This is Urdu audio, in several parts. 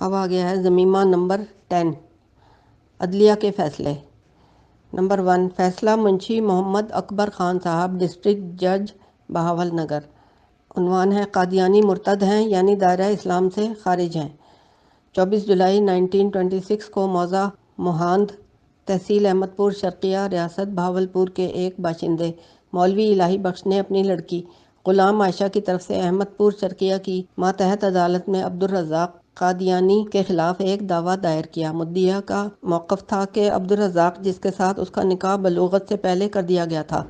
اب آ گیا ہے ضمیمہ نمبر 10، عدلیہ کے فیصلے۔ نمبر 1، فیصلہ منشی محمد اکبر خان صاحب، ڈسٹرکٹ جج بہاول نگر۔ عنوان ہے قادیانی مرتد ہیں یعنی دائرہ اسلام سے خارج ہیں۔ 24 جولائی 1926 کو موضع مہاند، تحصیل احمد پور شرقیہ، ریاست بہاولپور کے ایک باشندے مولوی الہی بخش نے اپنی لڑکی غلام عائشہ کی طرف سے احمد پور شرقیہ کی ماتحت عدالت میں عبدالرزاق قادیانی کے خلاف ایک دعویٰ دائر کیا۔ مدعیہ کا موقف تھا کہ عبدالرزاق، جس کے ساتھ اس کا نکاح بلوغت سے پہلے کر دیا گیا تھا،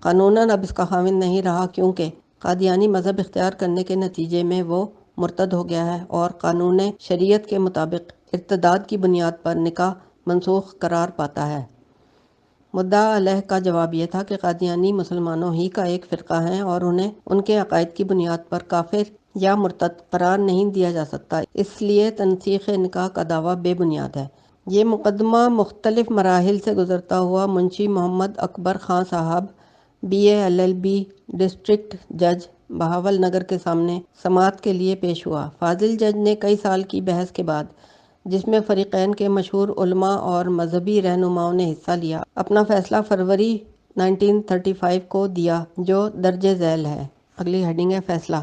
قانوناً اب اس کا خاوند نہیں رہا، کیونکہ قادیانی مذہب اختیار کرنے کے نتیجے میں وہ مرتد ہو گیا ہے اور قانون شریعت کے مطابق ارتداد کی بنیاد پر نکاح منسوخ قرار پاتا ہے۔ مدعا علیہ کا جواب یہ تھا کہ قادیانی مسلمانوں ہی کا ایک فرقہ ہیں اور انہیں ان کے عقائد کی بنیاد پر کافر یا مرتد قرار نہیں دیا جا سکتا، اس لیے تنسیخ نکاح کا دعویٰ بے بنیاد ہے۔ یہ مقدمہ مختلف مراحل سے گزرتا ہوا منشی محمد اکبر خان صاحب، BA LLB، ڈسٹرکٹ جج بہاول نگر کے سامنے سماعت کے لیے پیش ہوا۔ فاضل جج نے کئی سال کی بحث کے بعد، جس میں فریقین کے مشہور علماء اور مذہبی رہنماؤں نے حصہ لیا، اپنا فیصلہ فروری 1935 کو دیا، جو درج ذیل ہے۔ اگلی ہیڈنگ ہے فیصلہ۔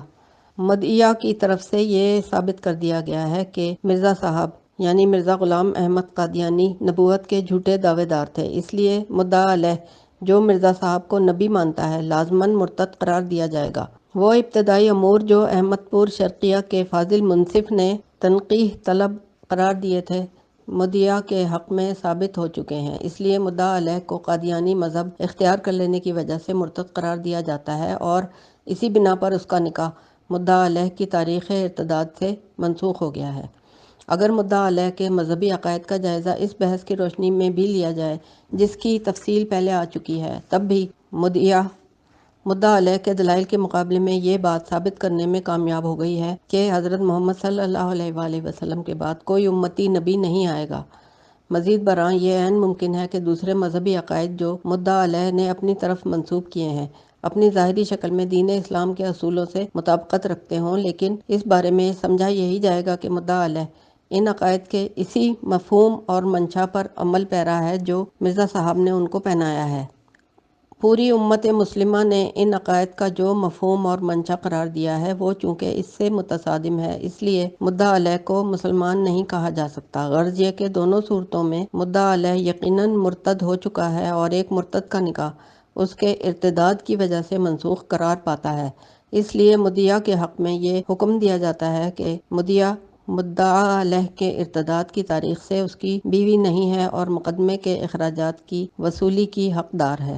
مدعیہ کی طرف سے یہ ثابت کر دیا گیا ہے کہ مرزا صاحب یعنی مرزا غلام احمد قادیانی نبوت کے جھوٹے دعوے دار تھے، اس لیے مدعا علیہ، جو مرزا صاحب کو نبی مانتا ہے، لازماً مرتد قرار دیا جائے گا۔ وہ ابتدائی امور جو احمد پور شرقیہ کے فاضل منصف نے تنقیح طلب قرار دیے تھے، مدعیہ کے حق میں ثابت ہو چکے ہیں، اس لیے مدعا علیہ کو قادیانی مذہب اختیار کر لینے کی وجہ سے مرتد قرار دیا جاتا ہے اور اسی بنا پر اس کا نکاح مدعا علیہ کی تاریخ ارتداد سے منسوخ ہو گیا ہے۔ اگر مدعا علیہ کے مذہبی عقائد کا جائزہ اس بحث کی روشنی میں بھی لیا جائے جس کی تفصیل پہلے آ چکی ہے، تب بھی مدعا علیہ کے دلائل کے مقابلے میں یہ بات ثابت کرنے میں کامیاب ہو گئی ہے کہ حضرت محمد صلی اللہ علیہ وآلہ وسلم کے بعد کوئی امتی نبی نہیں آئے گا۔ مزید برآں یہ عین ممکن ہے کہ دوسرے مذہبی عقائد جو مدعا علیہ نے اپنی طرف منسوب کیے ہیں، اپنی ظاہری شکل میں دین اسلام کے اصولوں سے مطابقت رکھتے ہوں، لیکن اس بارے میں سمجھا یہی جائے گا کہ مدعا علیہ ان عقائد کے اسی مفہوم اور منشا پر عمل پیرا ہے جو مرزا صاحب نے ان کو پہنایا ہے۔ پوری امت مسلمہ نے ان عقائد کا جو مفہوم اور منشا قرار دیا ہے، وہ چونکہ اس سے متصادم ہے، اس لیے مدعا علیہ کو مسلمان نہیں کہا جا سکتا۔ غرض یہ کہ دونوں صورتوں میں مدعا علیہ یقیناً مرتد ہو چکا ہے اور ایک مرتد کا نکاح اس کے ارتداد کی وجہ سے منسوخ قرار پاتا ہے، اس لیے مدعیہ کے حق میں یہ حکم دیا جاتا ہے کہ مدعا علیہ کے ارتداد کی تاریخ سے اس کی بیوی نہیں ہے اور مقدمے کے اخراجات کی وصولی کی حقدار ہے۔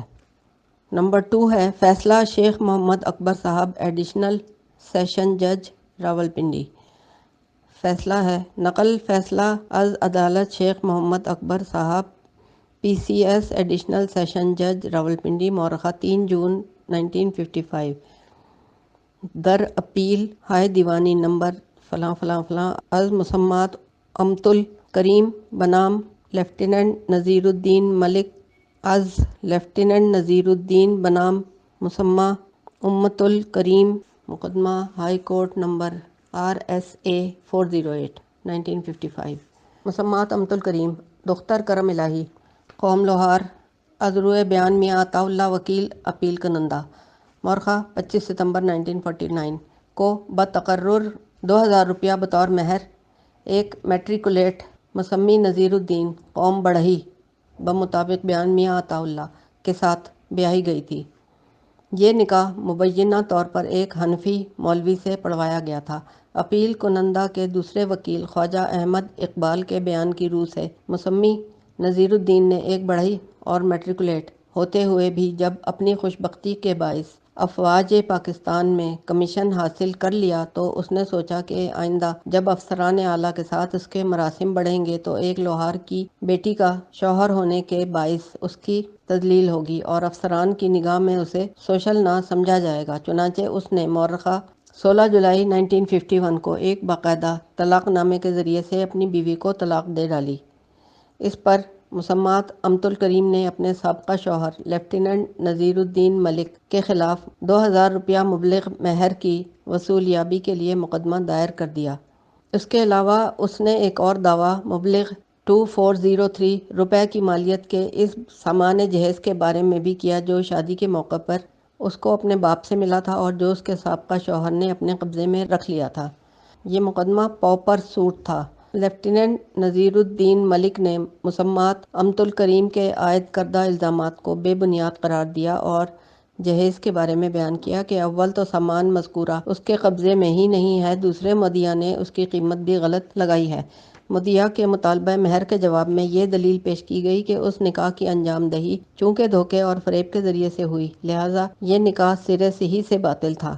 نمبر 2 ہے فیصلہ شیخ محمد اکبر صاحب، ایڈیشنل سیشن جج راولپنڈی۔ فیصلہ ہے نقل فیصلہ از عدالت شیخ محمد اکبر صاحب، PCS ایڈیشنل سیشن جج راولپنڈی، مورخہ 3 جون 1955، در اپیل ہائے دیوانی نمبر فلاں فلاں فلاں از مسمات امت الکریم بنام لیفٹیننٹ نذیر الدین ملک از لیفٹیننٹ نذیر الدین بنام مسمہ امت الکریم، مقدمہ ہائی کورٹ نمبر RSA 408 1955۔ مسمات امت الکریم، دختر کرم الہی، قوم لوہار، از روئے بیان میاں عطا اللہ وکیل اپیل کنندہ، مورخہ 25 ستمبر 1949 کو بتقرر 2000 روپیہ بطور مہر ایک میٹریکولیٹ مسمی نذیر الدین، قوم بڑھئی، بمطابق بیان میاں عطا اللہ کے ساتھ بیاہی گئی تھی۔ یہ نکاح مبینہ طور پر ایک حنفی مولوی سے پڑھوایا گیا تھا۔ اپیل کنندہ کے دوسرے وکیل خواجہ احمد اقبال کے بیان کی روح سے مسمی نذیر الدین نے ایک بڑھئی اور میٹریکولیٹ ہوتے ہوئے بھی جب اپنی خوش بختی کے باعث افواج پاکستان میں کمیشن حاصل کر لیا تو اس نے سوچا کہ آئندہ جب افسران اعلیٰ کے ساتھ اس کے مراسم بڑھیں گے تو ایک لوہار کی بیٹی کا شوہر ہونے کے باعث اس کی تذلیل ہوگی اور افسران کی نگاہ میں اسے سوشل نہ سمجھا جائے گا، چنانچہ اس نے مورخہ 16 جولائی 1951 کو ایک باقاعدہ طلاق نامے کے ذریعے سے اپنی بیوی کو طلاق دے ڈالی۔ اس پر مسمات امت الکریم نے اپنے سابقہ شوہر لیفٹیننٹ نذیر الدین ملک کے خلاف 2000 روپیہ مبلغ مہر کی وصولیابی کے لیے مقدمہ دائر کر دیا۔ اس کے علاوہ اس نے ایک اور دعویٰ مبلغ 2403 روپے کی مالیت کے اس سامان جہیز کے بارے میں بھی کیا جو شادی کے موقع پر اس کو اپنے باپ سے ملا تھا اور جو اس کے سابقہ شوہر نے اپنے قبضے میں رکھ لیا تھا۔ یہ مقدمہ پاپر سوٹ تھا۔ لیفٹیننٹ نذیر الدین ملک نے مسمات امت الکریم کے عائد کردہ الزامات کو بے بنیاد قرار دیا اور جہیز کے بارے میں بیان کیا کہ اول تو سامان مذکورہ اس کے قبضے میں ہی نہیں ہے، دوسرے مدعی نے اس کی قیمت بھی غلط لگائی ہے۔ مدعی کے مطالبہ مہر کے جواب میں یہ دلیل پیش کی گئی کہ اس نکاح کی انجام دہی چونکہ دھوکے اور فریب کے ذریعے سے ہوئی، لہٰذا یہ نکاح سرے سے باطل تھا۔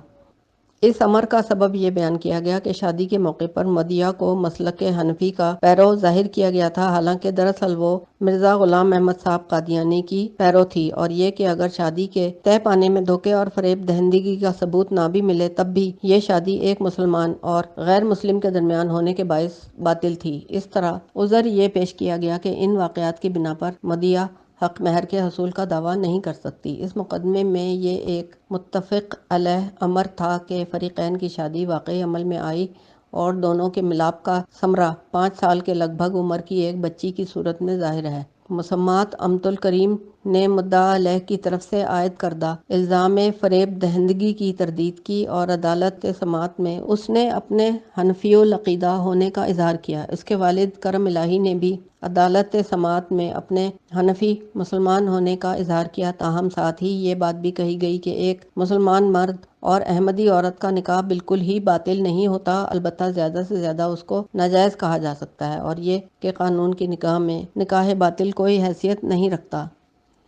اس امر کا سبب یہ بیان کیا گیا کہ شادی کے موقع پر مدعیہ کو مسلک حنفی کا پیرو ظاہر کیا گیا تھا، حالانکہ دراصل وہ مرزا غلام احمد صاحب قادیانی کی پیرو تھی، اور یہ کہ اگر شادی کے طے پانے میں دھوکے اور فریب دہندگی کا ثبوت نہ بھی ملے تب بھی یہ شادی ایک مسلمان اور غیر مسلم کے درمیان ہونے کے باعث باطل تھی۔ اس طرح عذر یہ پیش کیا گیا کہ ان واقعات کی بنا پر مدعیہ حق مہر کے حصول کا دعویٰ نہیں کر سکتی۔ اس مقدمے میں یہ ایک متفق علیہ امر تھا کہ فریقین کی شادی واقعی عمل میں آئی اور دونوں کے ملاپ کا ثمرہ 5 سال کے لگ بھگ عمر کی ایک بچی کی صورت میں ظاہر ہے۔ مسمات امت الکریم نے مدعا علیہ کی طرف سے عائد کردہ الزام فریب دہندگی کی تردید کی اور عدالت سماعت میں اس نے اپنے حنفی العقیدہ ہونے کا اظہار کیا۔ اس کے والد کرم الہی نے بھی عدالت سماعت میں اپنے حنفی مسلمان ہونے کا اظہار کیا، تاہم ساتھ ہی یہ بات بھی کہی گئی کہ ایک مسلمان مرد اور احمدی عورت کا نکاح بالکل ہی باطل نہیں ہوتا، البتہ زیادہ سے زیادہ اس کو ناجائز کہا جا سکتا ہے، اور یہ کہ قانون کی نگاہ میں نکاح باطل کوئی حیثیت نہیں رکھتا۔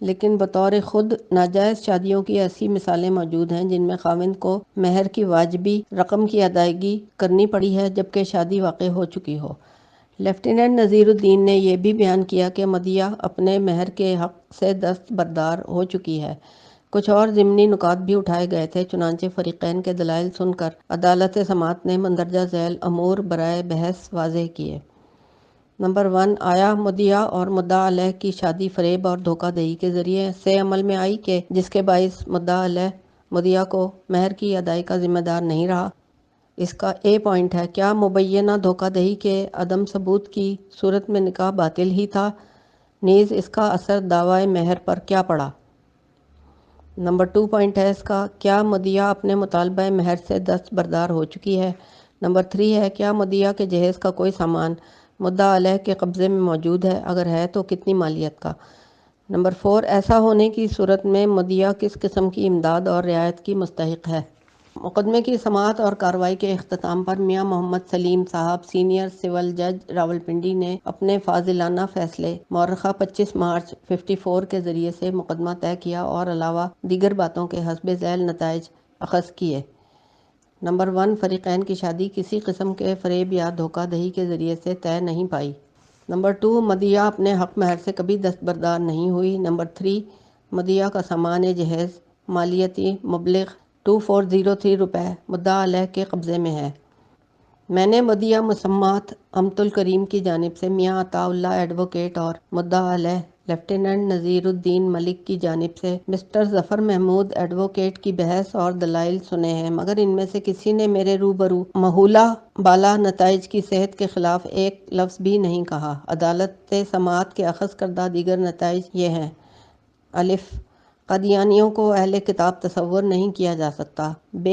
لیکن بطور خود ناجائز شادیوں کی ایسی مثالیں موجود ہیں جن میں خاوند کو مہر کی واجبی رقم کی ادائیگی کرنی پڑی ہے جبکہ شادی واقع ہو چکی ہو۔ لیفٹیننٹ نذیر الدین نے یہ بھی بیان کیا کہ مدعیہ اپنے مہر کے حق سے دستبردار ہو چکی ہے۔ کچھ اور ضمنی نکات بھی اٹھائے گئے تھے، چنانچہ فریقین کے دلائل سن کر عدالت سماعت نے مندرجہ ذیل امور برائے بحث واضح کیے۔ نمبر 1، آیا مدعیہ اور مدعا علیہ کی شادی فریب اور دھوکہ دہی کے ذریعے سے عمل میں آئی کہ جس کے باعث مدعا علیہ مدعیہ کو مہر کی ادائیگی کا ذمہ دار نہیں رہا؟ اس کا اے پوائنٹ ہے، کیا مبینہ دھوکہ دہی کے عدم ثبوت کی صورت میں نکاح باطل ہی تھا؟ نیز اس کا اثر دعوی مہر پر کیا پڑا؟ نمبر 2 پوائنٹ ہے اس کا، کیا مدعیہ اپنے مطالبہ مہر سے دستبردار ہو چکی ہے؟ نمبر 3 ہے، کیا مدعیہ کے جہیز کا کوئی سامان مدعا علیہ کے قبضے میں موجود ہے؟ اگر ہے تو کتنی مالیت کا؟ نمبر 4، ایسا ہونے کی صورت میں مدعیہ کس قسم کی امداد اور رعایت کی مستحق ہے؟ مقدمے کی سماعت اور کارروائی کے اختتام پر میاں محمد سلیم صاحب سینئر سول جج راولپنڈی نے اپنے فاضلانہ فیصلے مورخہ 25 مارچ 54 کے ذریعے سے مقدمہ طے کیا اور علاوہ دیگر باتوں کے حسب ذیل نتائج اخذ کیے۔ نمبر 1، فریقین کی شادی کسی قسم کے فریب یا دھوکہ دہی کے ذریعے سے طے نہیں پائی۔ نمبر 2، مدعیہ اپنے حق مہر سے کبھی دستبردار نہیں ہوئی۔ نمبر 3، مدعیہ کا سامان جہیز مالیتی مبلغ 2403 روپے مدعا علیہ کے قبضے میں ہے۔ میں نے مدعیہ مسمات امت الکریم کی جانب سے میاں عطا اللہ ایڈوکیٹ اور مدعا علیہ لیفٹیننٹ نذیر الدین ملک کی جانب سے مسٹر ظفر محمود ایڈوکیٹ کی بحث اور دلائل سنے ہیں، مگر ان میں سے کسی نے میرے روبرو مہولہ بالا نتائج کی صحت کے خلاف ایک لفظ بھی نہیں کہا۔ عدالت سماعت کے اخذ کردہ دیگر نتائج یہ ہیں: الف، قادیانیوں کو اہل کتاب تصور نہیں کیا جا سکتا۔ ب،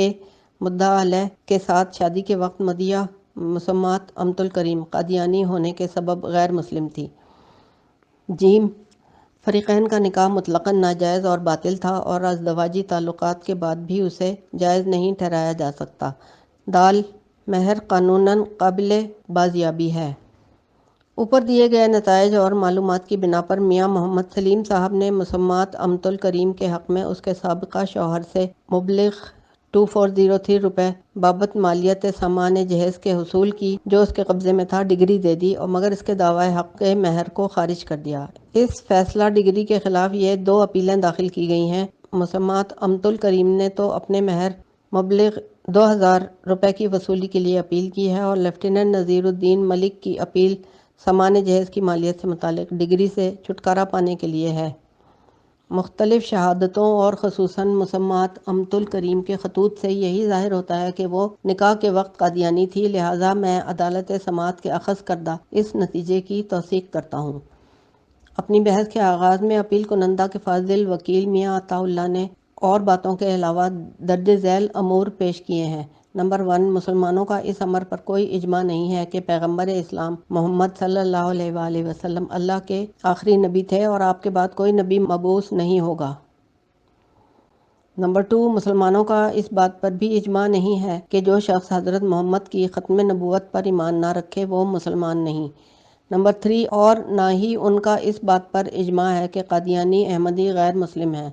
مدعا علیہ کے ساتھ شادی کے وقت مدعیہ مسمات امت الکریم قادیانی ہونے کے سبب غیر مسلم تھی۔ ج، فریقین کا نکاح مطلقاً ناجائز اور باطل تھا اور ازدواجی تعلقات کے بعد بھی اسے جائز نہیں ٹھہرایا جا سکتا۔ د، مہر قانوناً قابل بازیابی ہے۔ اوپر دیے گئے نتائج اور معلومات کی بنا پر میاں محمد سلیم صاحب نے مسمات امت الکریم کے حق میں اس کے سابقہ شوہر سے مبلغ 2403 روپے بابت مالیت سامان جہیز کے حصول کی جو اس کے قبضے میں تھا ڈگری دے دی، اور مگر اس کے دعوی حق مہر کو خارج کر دیا۔ اس فیصلہ ڈگری کے خلاف یہ 2 اپیلیں داخل کی گئی ہیں۔ مسمات امت الکریم نے تو اپنے مہر مبلغ 2000 روپے کی وصولی کے لیے اپیل کی ہے، اور لیفٹیننٹ نذیر الدین ملک کی اپیل سامان جہیز کی مالیت سے متعلق ڈگری سے چھٹکارا پانے کے لیے ہے۔ مختلف شہادتوں اور خصوصاً مسمات امت الکریم کے خطوط سے یہی ظاہر ہوتا ہے کہ وہ نکاح کے وقت قادیانی تھی، لہٰذا میں عدالت سماعت کے اخذ کردہ اس نتیجے کی توثیق کرتا ہوں۔ اپنی بحث کے آغاز میں اپیل کنندہ کے فاضل وکیل میاں عطا اللہ نے اور باتوں کے علاوہ درج ذیل امور پیش کیے ہیں۔ نمبر 1، مسلمانوں کا اس امر پر کوئی اجماع نہیں ہے کہ پیغمبر اسلام محمد صلی اللہ علیہ وآلہ وسلم اللہ کے آخری نبی تھے اور آپ کے بعد کوئی نبی مبعوث نہیں ہوگا۔ نمبر 2، مسلمانوں کا اس بات پر بھی اجماع نہیں ہے کہ جو شخص حضرت محمد کی ختم نبوت پر ایمان نہ رکھے وہ مسلمان نہیں۔ نمبر 3، اور نہ ہی ان کا اس بات پر اجماع ہے کہ قادیانی احمدی غیر مسلم ہیں۔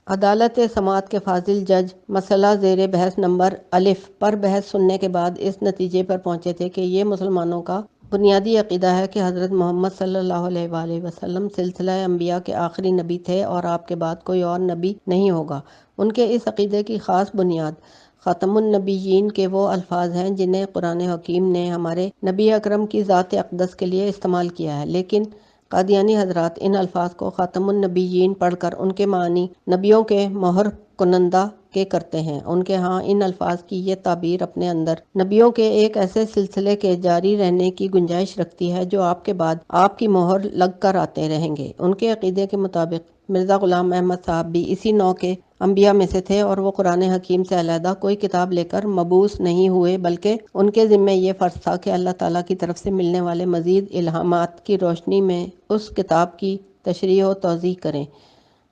عدالت سماعت کے فاضل جج مسئلہ زیر بحث نمبر الف پر بحث سننے کے بعد اس نتیجے پر پہنچے تھے کہ یہ مسلمانوں کا بنیادی عقیدہ ہے کہ حضرت محمد صلی اللہ علیہ وآلہ وسلم سلسلہ انبیاء کے آخری نبی تھے اور آپ کے بعد کوئی اور نبی نہیں ہوگا۔ ان کے اس عقیدے کی خاص بنیاد خاتم النبیین کے وہ الفاظ ہیں جنہیں قرآن حکیم نے ہمارے نبی اکرم کی ذات اقدس کے لیے استعمال کیا ہے، لیکن قادیانی حضرات ان الفاظ کو خاتم النبیین پڑھ کر ان کے معنی نبیوں کے مہر کنندہ کے کرتے ہیں۔ ان کے ہاں ان الفاظ کی یہ تعبیر اپنے اندر نبیوں کے ایک ایسے سلسلے کے جاری رہنے کی گنجائش رکھتی ہے جو آپ کے بعد آپ کی مہر لگ کر آتے رہیں گے۔ ان کے عقیدے کے مطابق مرزا غلام احمد صاحب بھی اسی نوع کے انبیاء میں سے تھے اور وہ قرآن حکیم سے علیحدہ کوئی کتاب لے کر مبعوث نہیں ہوئے، بلکہ ان کے ذمہ یہ فرض تھا کہ اللہ تعالیٰ کی طرف سے ملنے والے مزید الہامات کی روشنی میں اس کتاب کی تشریح و توضیح کریں۔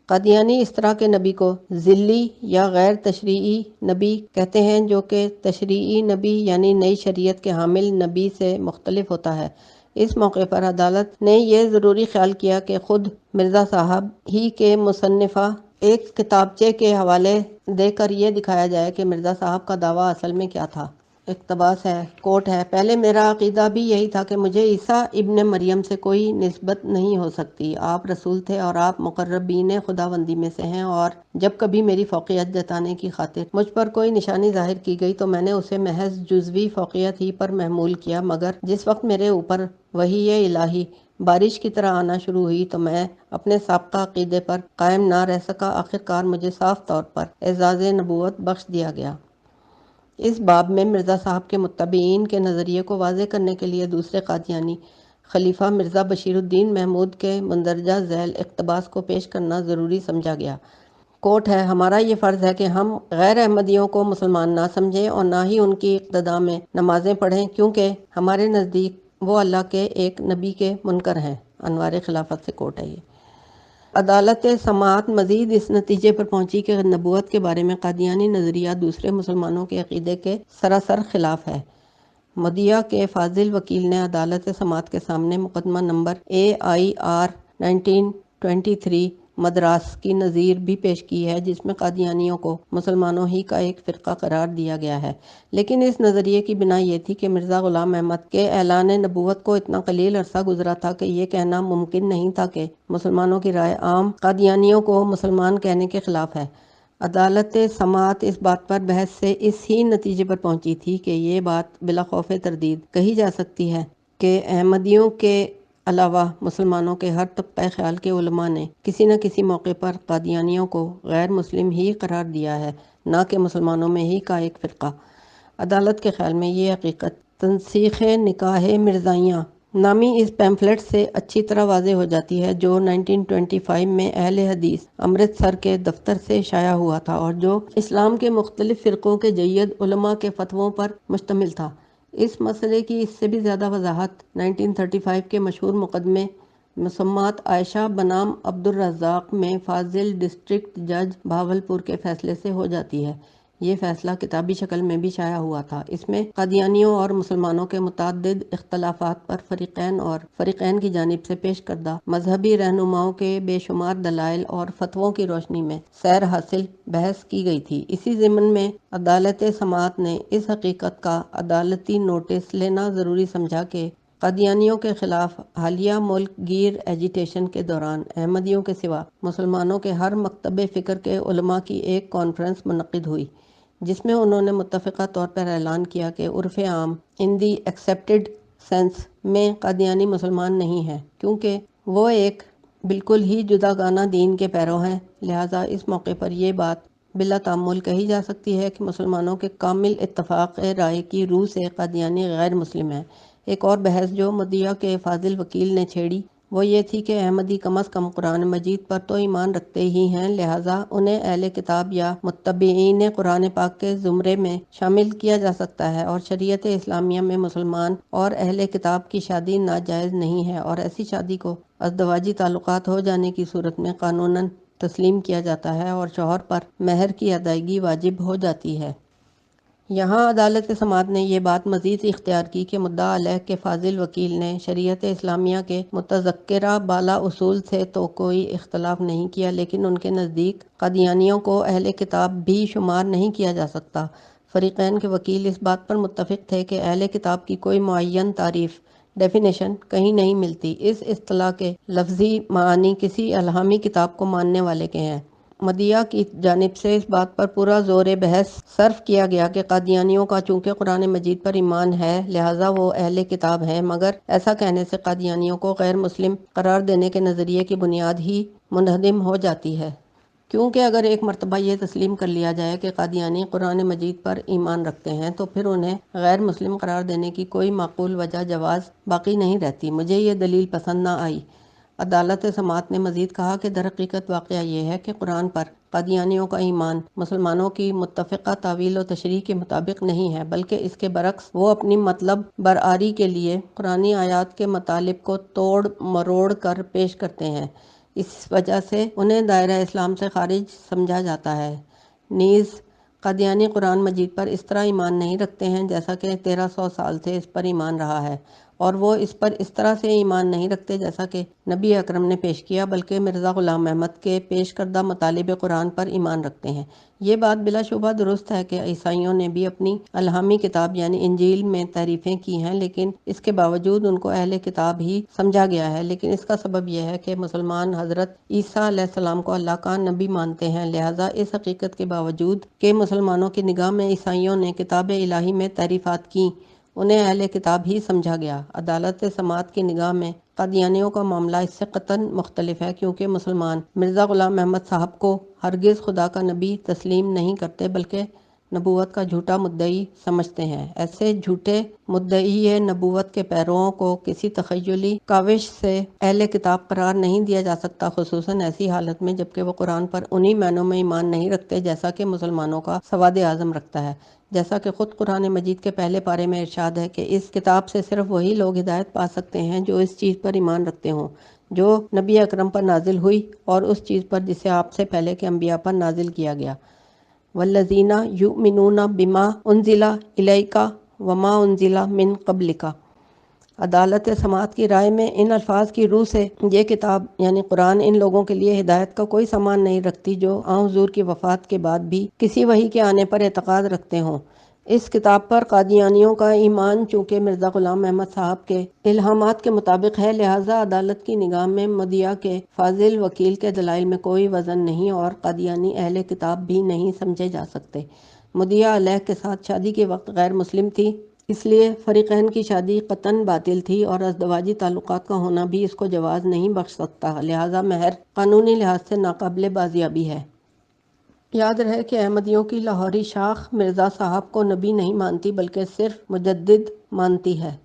قادیانی اس طرح کے نبی کو ذلی یا غیر تشریعی نبی کہتے ہیں، جو کہ تشریعی نبی یعنی نئی شریعت کے حامل نبی سے مختلف ہوتا ہے۔ اس موقع پر عدالت نے یہ ضروری خیال کیا کہ خود مرزا صاحب ہی کے مصنفہ ایک کتابچے کے حوالے دے کر یہ دکھایا جائے کہ مرزا صاحب کا دعویٰ اصل میں کیا تھا۔ اقتباس ہے، کوٹ ہے، پہلے میرا عقیدہ بھی یہی تھا کہ مجھے عیسیٰ ابن مریم سے کوئی نسبت نہیں ہو سکتی۔ آپ رسول تھے اور آپ مقربین خداوندی میں سے ہیں، اور جب کبھی میری فوقیت جتانے کی خاطر مجھ پر کوئی نشانی ظاہر کی گئی تو میں نے اسے محض جزوی فوقیت ہی پر محمول کیا، مگر جس وقت میرے اوپر وحی الہی بارش کی طرح آنا شروع ہوئی تو میں اپنے سابقہ عقیدے پر قائم نہ رہ سکا۔ آخرکار مجھے صاف طور پر اعزاز نبوت بخش دیا گیا۔ اس باب میں مرزا صاحب کے متبعین کے نظریے کو واضح کرنے کے لیے دوسرے قادیانی خلیفہ مرزا بشیر الدین محمود کے مندرجہ ذیل اقتباس کو پیش کرنا ضروری سمجھا گیا۔ کوٹ ہے، ہمارا یہ فرض ہے کہ ہم غیر احمدیوں کو مسلمان نہ سمجھیں اور نہ ہی ان کی اقتداء میں نمازیں پڑھیں، کیونکہ ہمارے نزدیک وہ اللہ کے ایک نبی کے منکر ہیں۔ انوار خلافت سے کوٹ ہے یہ۔ عدالت سماعت مزید اس نتیجے پر پہنچی کہ نبوت کے بارے میں قادیانی نظریہ دوسرے مسلمانوں کے عقیدے کے سراسر خلاف ہے۔ مدعا کے فاضل وکیل نے عدالت سماعت کے سامنے مقدمہ نمبر AIR 1923 مدراس کی نظیر بھی پیش کی ہے، جس میں قادیانیوں کو مسلمانوں ہی کا ایک فرقہ قرار دیا گیا ہے، لیکن اس نظریے کی بنا یہ تھی کہ مرزا غلام احمد کے اعلان نبوت کو اتنا قلیل عرصہ گزرا تھا کہ یہ کہنا ممکن نہیں تھا کہ مسلمانوں کی رائے عام قادیانیوں کو مسلمان کہنے کے خلاف ہے۔ عدالت سماعت اس بات پر بحث سے اس ہی نتیجے پر پہنچی تھی کہ یہ بات بلا خوف تردید کہی جا سکتی ہے کہ احمدیوں کے علاوہ مسلمانوں کے ہر طبقہ خیال کے علماء نے کسی نہ کسی موقع پر قادیانیوں کو غیر مسلم ہی قرار دیا ہے، نہ کہ مسلمانوں میں ہی کا ایک فرقہ۔ عدالت کے خیال میں یہ حقیقت تنسیخ نکاح مرزائیاں نامی اس پیمفلٹ سے اچھی طرح واضح ہو جاتی ہے، جو 1925 میں اہل حدیث امرتسر کے دفتر سے شائع ہوا تھا اور جو اسلام کے مختلف فرقوں کے جید علماء کے فتووں پر مشتمل تھا۔ اس مسئلے کی اس سے بھی زیادہ وضاحت 1935 کے مشہور مقدمے مسمات عائشہ بنام عبدالرزاق میں فاضل ڈسٹرکٹ جج بہاولپور کے فیصلے سے ہو جاتی ہے۔ یہ فیصلہ کتابی شکل میں بھی شائع ہوا تھا۔ اس میں قادیانیوں اور مسلمانوں کے متعدد اختلافات پر فریقین کی جانب سے پیش کردہ مذہبی رہنماؤں کے بے شمار دلائل اور فتووں کی روشنی میں سیر حاصل بحث کی گئی تھی۔ اسی ضمن میں عدالت سماعت نے اس حقیقت کا عدالتی نوٹس لینا ضروری سمجھا کہ قادیانیوں کے خلاف حالیہ ملک گیر ایجیٹیشن کے دوران احمدیوں کے سوا مسلمانوں کے ہر مکتب فکر کے علماء کی ایک کانفرنس منعقد ہوئی، جس میں انہوں نے متفقہ طور پر اعلان کیا کہ عرف عام ان دی ایکسیپٹڈ سینس میں قادیانی مسلمان نہیں ہے، کیونکہ وہ ایک بالکل ہی جداگانہ دین کے پیرو ہیں، لہٰذا اس موقع پر یہ بات بلا تعمل کہی جا سکتی ہے کہ مسلمانوں کے کامل اتفاق رائے کی روح سے قادیانی غیر مسلم ہیں۔ ایک اور بحث جو مدعا کے فاضل وکیل نے چھیڑی وہ یہ تھی کہ احمدی کم از کم قرآن مجید پر تو ایمان رکھتے ہی ہیں، لہٰذا انہیں اہل کتاب یا متبعین قرآن پاک کے زمرے میں شامل کیا جا سکتا ہے، اور شریعت اسلامیہ میں مسلمان اور اہل کتاب کی شادی ناجائز نہیں ہے، اور ایسی شادی کو ازدواجی تعلقات ہو جانے کی صورت میں قانوناً تسلیم کیا جاتا ہے اور شوہر پر مہر کی ادائیگی واجب ہو جاتی ہے۔ یہاں عدالت سماعت نے یہ بات مزید اختیار کی کہ مدعا علیہ کے فاضل وکیل نے شریعت اسلامیہ کے متذکرہ بالا اصول سے تو کوئی اختلاف نہیں کیا، لیکن ان کے نزدیک قادیانیوں کو اہل کتاب بھی شمار نہیں کیا جا سکتا۔ فریقین کے وکیل اس بات پر متفق تھے کہ اہل کتاب کی کوئی معین تعریف ڈیفینیشن کہیں نہیں ملتی۔ اس اصطلاح کے لفظی معانی کسی الہامی کتاب کو ماننے والے کے ہیں۔ مدعا کی جانب سے اس بات پر پورا زور بحث صرف کیا گیا کہ قادیانیوں کا چونکہ قرآن مجید پر ایمان ہے لہٰذا وہ اہل کتاب ہیں، مگر ایسا کہنے سے قادیانیوں کو غیر مسلم قرار دینے کے نظریے کی بنیاد ہی منہدم ہو جاتی ہے۔ کیونکہ اگر ایک مرتبہ یہ تسلیم کر لیا جائے کہ قادیانی قرآن مجید پر ایمان رکھتے ہیں تو پھر انہیں غیر مسلم قرار دینے کی کوئی معقول وجہ جواز باقی نہیں رہتی۔ مجھے یہ دلیل پسند نہ آئی۔ عدالت سماعت نے مزید کہا کہ درحقیقت واقعہ یہ ہے کہ قرآن پر قادیانیوں کا ایمان مسلمانوں کی متفقہ تعویل و تشریح کے مطابق نہیں ہے، بلکہ اس کے برعکس وہ اپنی مطلب برآری کے لیے قرآنی آیات کے مطالب کو توڑ مروڑ کر پیش کرتے ہیں۔ اس وجہ سے انہیں دائرہ اسلام سے خارج سمجھا جاتا ہے۔ نیز قادیانی قرآن مجید پر اس طرح ایمان نہیں رکھتے ہیں جیسا کہ 1300 سال سے اس پر ایمان رہا ہے، اور وہ اس پر اس طرح سے ایمان نہیں رکھتے جیسا کہ نبی اکرم نے پیش کیا، بلکہ مرزا غلام احمد کے پیش کردہ مطالب قرآن پر ایمان رکھتے ہیں۔ یہ بات بلا شبہ درست ہے کہ عیسائیوں نے بھی اپنی الہامی کتاب یعنی انجیل میں تحریفیں کی ہیں، لیکن اس کے باوجود ان کو اہل کتاب ہی سمجھا گیا ہے۔ لیکن اس کا سبب یہ ہے کہ مسلمان حضرت عیسیٰ علیہ السلام کو اللہ کا نبی مانتے ہیں، لہٰذا اس حقیقت کے باوجود کہ مسلمانوں کی نگاہ میں عیسائیوں نے کتاب الہی میں تحریفات کیں، انہیں اہل کتاب ہی سمجھا گیا۔ عدالت سماعت کی نگاہ میں قادیانیوں کا معاملہ اس سے قطعاً مختلف ہے، کیونکہ مسلمان مرزا غلام احمد صاحب کو ہرگز خدا کا نبی تسلیم نہیں کرتے بلکہ نبوت کا جھوٹا مدعی سمجھتے ہیں۔ ایسے جھوٹے مدعی نبوت کے پیرووں کو کسی تخیلی کاوش سے اہل کتاب قرار نہیں دیا جا سکتا، خصوصاً ایسی حالت میں جبکہ وہ قرآن پر انہی معنوں میں ایمان نہیں رکھتے جیسا کہ مسلمانوں کا سواد اعظم رکھتا ہے۔ جیسا کہ خود قرآن مجید کے پہلے پارے میں ارشاد ہے کہ اس کتاب سے صرف وہی لوگ ہدایت پا سکتے ہیں جو اس چیز پر ایمان رکھتے ہوں جو نبی اکرم پر نازل ہوئی اور اس چیز پر جسے آپ سے پہلے کے انبیاء پر نازل کیا گیا۔ والذین یؤمنون بما انزل الیک وما انزل من قبلک۔ عدالت سماعت کی رائے میں ان الفاظ کی روح سے یہ کتاب یعنی قرآن ان لوگوں کے لیے ہدایت کا کوئی سامان نہیں رکھتی جو حضور کی وفات کے بعد بھی کسی وحی کے آنے پر اعتقاد رکھتے ہوں۔ اس کتاب پر قادیانیوں کا ایمان چونکہ مرزا غلام احمد صاحب کے الہامات کے مطابق ہے، لہٰذا عدالت کی نگاہ میں مدعا کے فاضل وکیل کے دلائل میں کوئی وزن نہیں اور قادیانی اہل کتاب بھی نہیں سمجھے جا سکتے۔ مدعا علیہ کے ساتھ شادی کے وقت غیر مسلم تھی، اس لیے فریقین کی شادی قطعاً باطل تھی اور ازدواجی تعلقات کا ہونا بھی اس کو جواز نہیں بخش سکتا، لہٰذا مہر قانونی لحاظ سے ناقابل بازیابی ہے۔ یاد رہے کہ احمدیوں کی لاہوری شاخ مرزا صاحب کو نبی نہیں مانتی بلکہ صرف مجدد مانتی ہے۔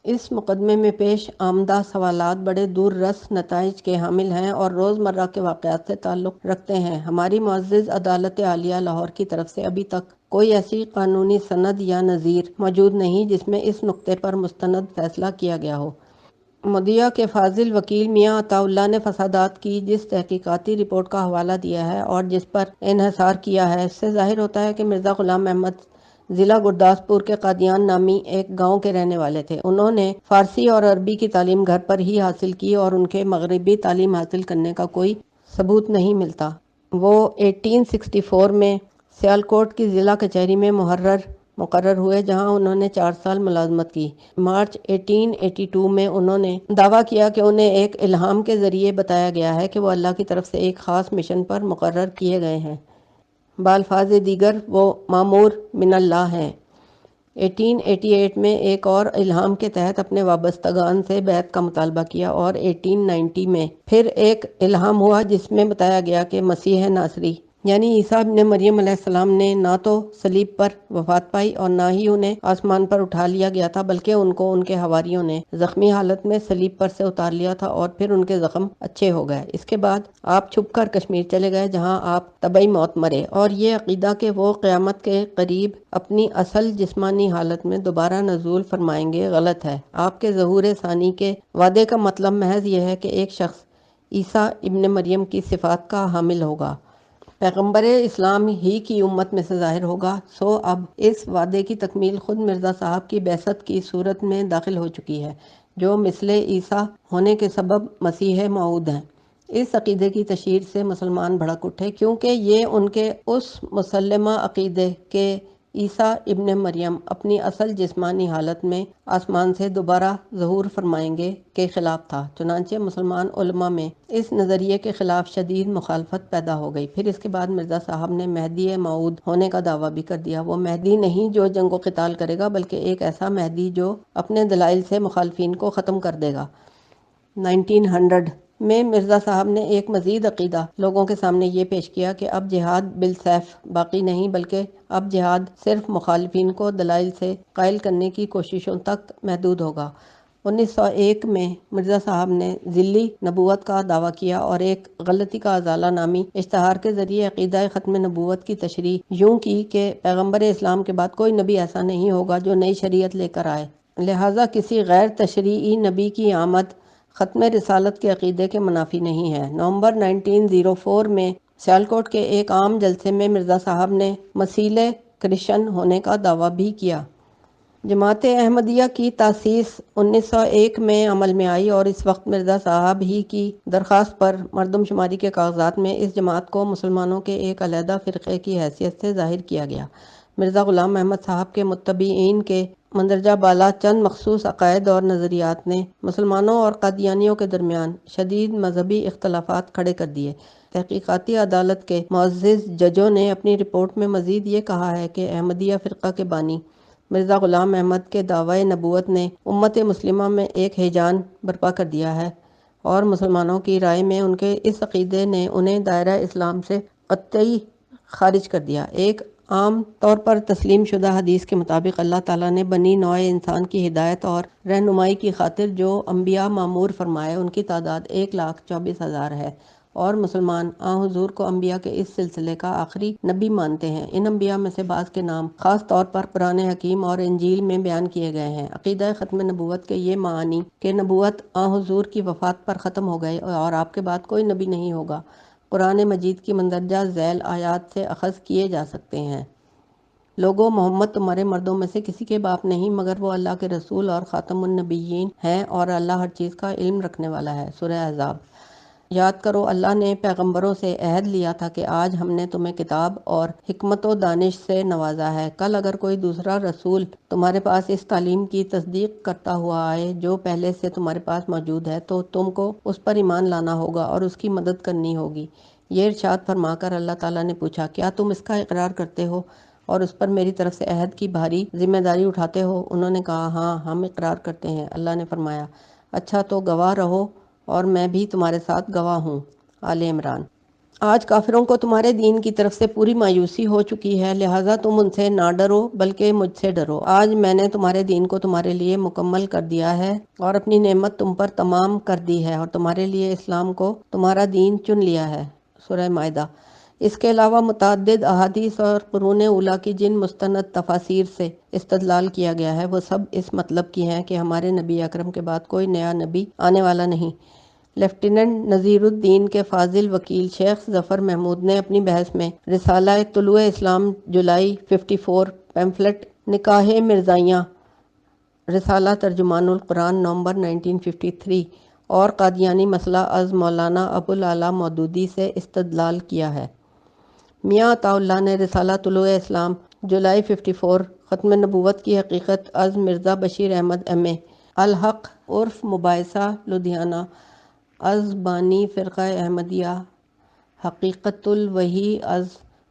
اس مقدمے میں پیش آمدہ سوالات بڑے دور رس نتائج کے حامل ہیں اور روزمرہ کے واقعات سے تعلق رکھتے ہیں۔ ہماری معزز عدالت عالیہ لاہور کی طرف سے ابھی تک کوئی ایسی قانونی سند یا نظیر موجود نہیں جس میں اس نقطے پر مستند فیصلہ کیا گیا ہو۔ مدعا کے فاضل وکیل میاں عطا اللہ نے فسادات کی جس تحقیقاتی رپورٹ کا حوالہ دیا ہے اور جس پر انحصار کیا ہے، اس سے ظاہر ہوتا ہے کہ مرزا غلام احمد ضلع گرداسپور کے قادیان نامی ایک گاؤں کے رہنے والے تھے۔ انہوں نے فارسی اور عربی کی تعلیم گھر پر ہی حاصل کی اور ان کے مغربی تعلیم حاصل کرنے کا کوئی ثبوت نہیں ملتا۔ وہ 1864 میں سیالکوٹ کی ضلع کچہری میں مقرر ہوئے جہاں انہوں نے 4 سال ملازمت کی۔ مارچ 1882 میں انہوں نے دعویٰ کیا کہ انہیں ایک الہام کے ذریعے بتایا گیا ہے کہ وہ اللہ کی طرف سے ایک خاص مشن پر مقرر کیے گئے ہیں۔ بالفاظ دیگر وہ مامور من اللہ ہیں۔ 1888 میں ایک اور الہام کے تحت اپنے وابستگان سے بیعت کا مطالبہ کیا، اور 1890 میں پھر ایک الہام ہوا جس میں بتایا گیا کہ مسیح ناصری یعنی عیسیٰ ابن مریم علیہ السلام نے نہ تو صلیب پر وفات پائی اور نہ ہی انہیں آسمان پر اٹھا لیا گیا تھا، بلکہ ان کو ان کے حواریوں نے زخمی حالت میں صلیب پر سے اتار لیا تھا اور پھر ان کے زخم اچھے ہو گئے۔ اس کے بعد آپ چھپ کر کشمیر چلے گئے جہاں آپ طبعی موت مرے، اور یہ عقیدہ کہ وہ قیامت کے قریب اپنی اصل جسمانی حالت میں دوبارہ نزول فرمائیں گے غلط ہے۔ آپ کے ظہور ثانی کے وعدے کا مطلب محض یہ ہے کہ ایک شخص عیسیٰ ابن مریم کی صفات کا حامل ہوگا، پیغمبر اسلام ہی کی امت میں سے ظاہر ہوگا۔ سو اب اس وعدے کی تکمیل خود مرزا صاحب کی بعثت کی صورت میں داخل ہو چکی ہے، جو مثل عیسیٰ ہونے کے سبب مسیح موعود ہیں۔ اس عقیدے کی تشہیر سے مسلمان بھڑک اٹھے، کیونکہ یہ ان کے اس مسلمہ عقیدے کہ عیسیٰ ابن مریم اپنی اصل جسمانی حالت میں آسمان سے دوبارہ ظہور فرمائیں گے کے خلاف تھا۔ چنانچہ مسلمان علماء میں اس نظریے کے خلاف شدید مخالفت پیدا ہو گئی۔ پھر اس کے بعد مرزا صاحب نے مہدی موعود ہونے کا دعویٰ بھی کر دیا۔ وہ مہدی نہیں جو جنگ و قتال کرے گا، بلکہ ایک ایسا مہدی جو اپنے دلائل سے مخالفین کو ختم کر دے گا۔ 1900 میں مرزا صاحب نے ایک مزید عقیدہ لوگوں کے سامنے یہ پیش کیا کہ اب جہاد بالسیف باقی نہیں، بلکہ اب جہاد صرف مخالفین کو دلائل سے قائل کرنے کی کوششوں تک محدود ہوگا۔ 1901 میں مرزا صاحب نے ذلی نبوت کا دعویٰ کیا اور ایک غلطی کا ازالہ نامی اشتہار کے ذریعے عقیدہ ختم نبوت کی تشریح یوں کی کہ پیغمبر اسلام کے بعد کوئی نبی ایسا نہیں ہوگا جو نئی شریعت لے کر آئے، لہٰذا کسی غیر تشریعی نبی کی آمد ختم رسالت کے عقیدے کے منافی نہیں ہے۔ نومبر 1904 میں سیالکوٹ کے ایک عام جلسے میں مرزا صاحب نے مسیح کرسچن ہونے کا دعویٰ بھی کیا۔ جماعت احمدیہ کی تاسیس 1901 میں عمل میں آئی، اور اس وقت مرزا صاحب ہی کی درخواست پر مردم شماری کے کاغذات میں اس جماعت کو مسلمانوں کے ایک علیحدہ فرقے کی حیثیت سے ظاہر کیا گیا۔ مرزا غلام احمد صاحب کے متبعین کے مندرجہ بالا چند مخصوص عقائد اور نظریات نے مسلمانوں اور قادیانیوں کے درمیان شدید مذہبی اختلافات کھڑے کر دیے۔ تحقیقاتی عدالت کے معزز ججوں نے اپنی رپورٹ میں مزید یہ کہا ہے کہ احمدیہ فرقہ کے بانی مرزا غلام احمد کے دعوی نبوت نے امت مسلمہ میں ایک ہیجان برپا کر دیا ہے، اور مسلمانوں کی رائے میں ان کے اس عقیدے نے انہیں دائرہ اسلام سے قطعی خارج کر دیا۔ ایک عام طور پر تسلیم شدہ حدیث کے مطابق اللہ تعالیٰ نے بنی نوع انسان کی ہدایت اور رہنمائی کی خاطر جو انبیاء معمور فرمائے ان کی تعداد 1,24,000 ہے، اور مسلمان حضور کو انبیاء کے اس سلسلے کا آخری نبی مانتے ہیں۔ ان انبیاء میں سے بعض کے نام خاص طور پر قرآن حکیم اور انجیل میں بیان کیے گئے ہیں۔ عقیدہ ختم نبوت کے یہ معانی کہ نبوت حضور کی وفات پر ختم ہو گئے اور آپ کے بعد کوئی نبی نہیں ہوگا، قرآن مجید کی مندرجہ ذیل آیات سے اخذ کیے جا سکتے ہیں۔ لوگو، محمد تمہارے مردوں میں سے کسی کے باپ نہیں، مگر وہ اللہ کے رسول اور خاتم النبیین ہیں، اور اللہ ہر چیز کا علم رکھنے والا ہے۔ سورہ احزاب۔ یاد کرو، اللہ نے پیغمبروں سے عہد لیا تھا کہ آج ہم نے تمہیں کتاب اور حکمت و دانش سے نوازا ہے۔ کل اگر کوئی دوسرا رسول تمہارے پاس اس تعلیم کی تصدیق کرتا ہوا آئے جو پہلے سے تمہارے پاس موجود ہے، تو تم کو اس پر ایمان لانا ہوگا اور اس کی مدد کرنی ہوگی۔ یہ ارشاد فرما کر اللہ تعالیٰ نے پوچھا، کیا تم اس کا اقرار کرتے ہو اور اس پر میری طرف سے عہد کی بھاری ذمہ داری اٹھاتے ہو؟ انہوں نے کہا، ہاں، ہم اقرار کرتے ہیں۔ اللہ نے فرمایا، اچھا تو گواہ رہو، اور میں بھی تمہارے ساتھ گواہ ہوں۔ آل عمران۔ آج کافروں کو تمہارے دین کی طرف سے پوری مایوسی ہو چکی ہے، لہٰذا تم ان سے نہ ڈرو بلکہ مجھ سے ڈرو۔ آج میں نے تمہارے دین کو تمہارے لیے مکمل کر دیا ہے اور اپنی نعمت تم پر تمام کر دی ہے، اور تمہارے لیے اسلام کو تمہارا دین چن لیا ہے۔ سورہ مائدہ۔ اس کے علاوہ متعدد احادیث اور قرون اولیٰ کی جن مستند تفاسیر سے استدلال کیا گیا ہے، وہ سب اس مطلب کی ہیں کہ ہمارے نبی اکرم کے بعد کوئی نیا نبی آنے والا نہیں۔ لیفٹیننٹ نذیر الدین کے فاضل وکیل شیخ ظفر محمود نے اپنی بحث میں رسالہ طلوع اسلام جولائی 54 پیمفلٹ نکاح مرزائیاں، رسالہ ترجمان القرآن نومبر 1953 اور قادیانی مسئلہ از مولانا ابو الاعلیٰ مودودی سے استدلال کیا ہے۔ میاں عطا اللہ نے رسالہ طلوع اسلام جولائی 54 ختم نبوت کی حقیقت از مرزا بشیر احمد ایم.اے. الحق عرف مباحثہ لدھیانہ از بانی فرقہ احمدیہ حقیقت الوحی از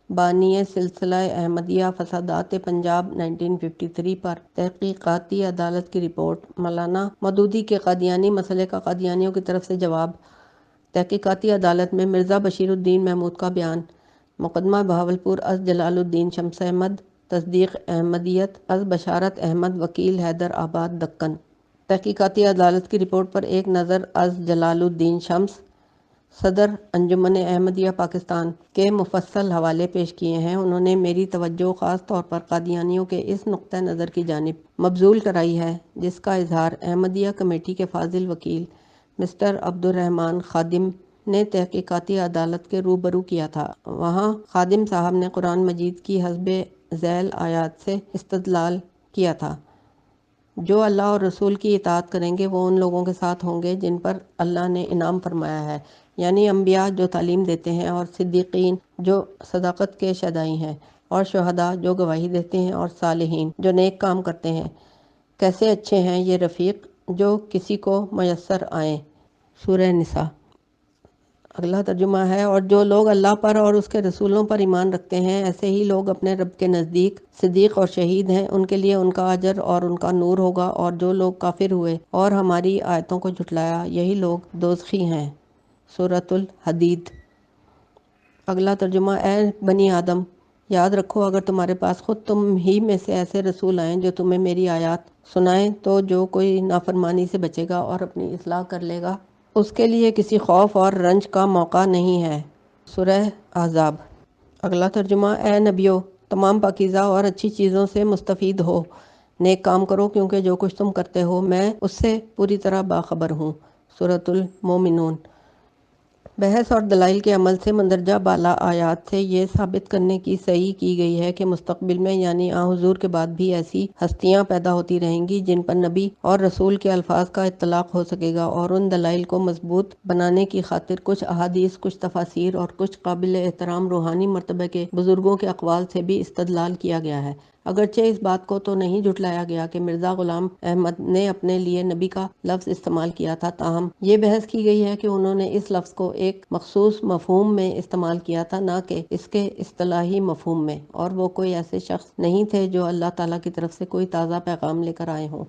بانی سلسلہ احمدیہ فسادات پنجاب 1953 پر تحقیقاتی عدالت کی رپورٹ۔ مولانا مودودی کے قادیانی مسئلے کا قادیانیوں کی طرف سے جواب۔ تحقیقاتی عدالت میں مرزا بشیر الدین محمود کا بیان۔ مقدمہ بہاولپور از جلال الدین شمس احمد، تصدیق احمدیت از بشارت احمد، وکیل حیدر آباد دکن۔ تحقیقاتی عدالت کی رپورٹ پر ایک نظر از جلال الدین شمس، صدر انجمن احمدیہ پاکستان کے مفصل حوالے پیش کیے ہیں۔ انہوں نے میری توجہ خاص طور پر قادیانیوں کے اس نقطہ نظر کی جانب مبذول کرائی ہے جس کا اظہار احمدیہ کمیٹی کے فاضل وکیل مسٹر عبدالرحمان خادم نے تحقیقاتی عدالت کے روبرو کیا تھا۔ وہاں خادم صاحب نے قرآن مجید کی حسب ذیل آیات سے استدلال کیا تھا، جو اللہ اور رسول کی اطاعت کریں گے وہ ان لوگوں کے ساتھ ہوں گے جن پر اللہ نے انعام فرمایا ہے، یعنی انبیاء جو تعلیم دیتے ہیں، اور صدیقین جو صداقت کے شہدائی ہیں، اور شہداء جو گواہی دیتے ہیں، اور صالحین جو نیک کام کرتے ہیں۔ کیسے اچھے ہیں یہ رفیق جو کسی کو میسر آئیں۔ سورہ نساء۔ اگلا ترجمہ ہے، اور جو لوگ اللہ پر اور اس کے رسولوں پر ایمان رکھتے ہیں، ایسے ہی لوگ اپنے رب کے نزدیک صدیق اور شہید ہیں، ان کے لیے ان کا اجر اور ان کا نور ہوگا، اور جو لوگ کافر ہوئے اور ہماری آیتوں کو جھٹلایا، یہی لوگ دوزخی ہیں۔ سورۃ الحدید۔ اگلا ترجمہ، اے بنی آدم، یاد رکھو اگر تمہارے پاس خود تم ہی میں سے ایسے رسول آئیں جو تمہیں میری آیات سنائیں، تو جو کوئی نافرمانی سے بچے گا اور اپنی اصلاح کر لے گا اس کے لیے کسی خوف اور رنج کا موقع نہیں ہے۔ سورہ احزاب۔ اگلا ترجمہ، اے نبیو، تمام پاکیزہ اور اچھی چیزوں سے مستفید ہو، نیک کام کرو کیونکہ جو کچھ تم کرتے ہو میں اس سے پوری طرح باخبر ہوں۔ سورۃ المومنون۔ بحث اور دلائل کے عمل سے مندرجہ بالا آیات سے یہ ثابت کرنے کی صحیح کی گئی ہے کہ مستقبل میں یعنی آن حضور کے بعد بھی ایسی ہستیاں پیدا ہوتی رہیں گی جن پر نبی اور رسول کے الفاظ کا اطلاق ہو سکے گا، اور ان دلائل کو مضبوط بنانے کی خاطر کچھ احادیث، کچھ تفاسیر اور کچھ قابل احترام روحانی مرتبہ کے بزرگوں کے اقوال سے بھی استدلال کیا گیا ہے۔ اگرچہ اس بات کو تو نہیں جھٹلایا گیا کہ مرزا غلام احمد نے اپنے لیے نبی کا لفظ استعمال کیا تھا، تاہم یہ بحث کی گئی ہے کہ انہوں نے اس لفظ کو ایک مخصوص مفہوم میں استعمال کیا تھا، نہ کہ اس کے اصطلاحی مفہوم میں، اور وہ کوئی ایسے شخص نہیں تھے جو اللہ تعالیٰ کی طرف سے کوئی تازہ پیغام لے کر آئے ہوں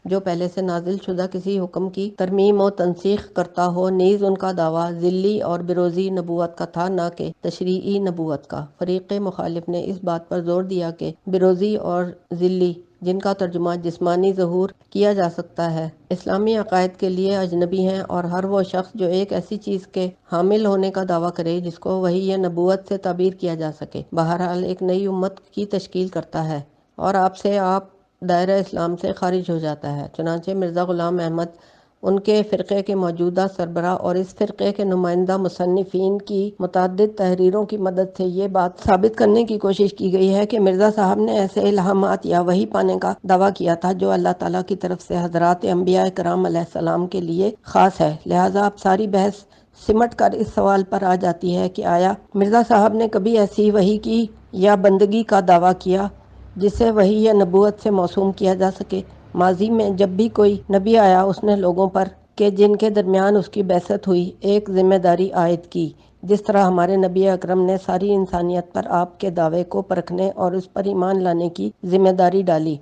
جو پہلے سے نازل شدہ کسی حکم کی ترمیم و تنسیخ کرتا ہو۔ نیز ان کا دعویٰ ذلی اور بروزی نبوت کا تھا، نہ کہ تشریعی نبوت کا۔ فریق مخالف نے اس بات پر زور دیا کہ بروزی اور ذلی، جن کا ترجمہ جسمانی ظہور کیا جا سکتا ہے، اسلامی عقائد کے لیے اجنبی ہیں، اور ہر وہ شخص جو ایک ایسی چیز کے حامل ہونے کا دعویٰ کرے جس کو وحی یا نبوت سے تعبیر کیا جا سکے، بہرحال ایک نئی امت کی تشکیل کرتا ہے اور آپ دائرہ اسلام سے خارج ہو جاتا ہے۔ چنانچہ مرزا غلام احمد، ان کے فرقے کے موجودہ سربراہ اور اس فرقے کے نمائندہ مصنفین کی متعدد تحریروں کی مدد سے یہ بات ثابت کرنے کی کوشش کی گئی ہے کہ مرزا صاحب نے ایسے الہامات یا وحی پانے کا دعویٰ کیا تھا جو اللہ تعالیٰ کی طرف سے حضرات انبیاء کرام علیہ السلام کے لیے خاص ہے۔ لہٰذا اب ساری بحث سمٹ کر اس سوال پر آ جاتی ہے کہ آیا مرزا صاحب نے کبھی ایسی وحی کی یا بندگی کا دعویٰ کیا جسے وحی یا نبوت سے موسوم کیا جا سکے؟ ماضی میں جب بھی کوئی نبی آیا اس نے لوگوں پر کہ جن کے درمیان اس کی بعثت ہوئی ایک ذمہ داری عائد کی، جس طرح ہمارے نبی اکرم نے ساری انسانیت پر آپ کے دعوے کو پرکھنے اور اس پر ایمان لانے کی ذمہ داری ڈالی،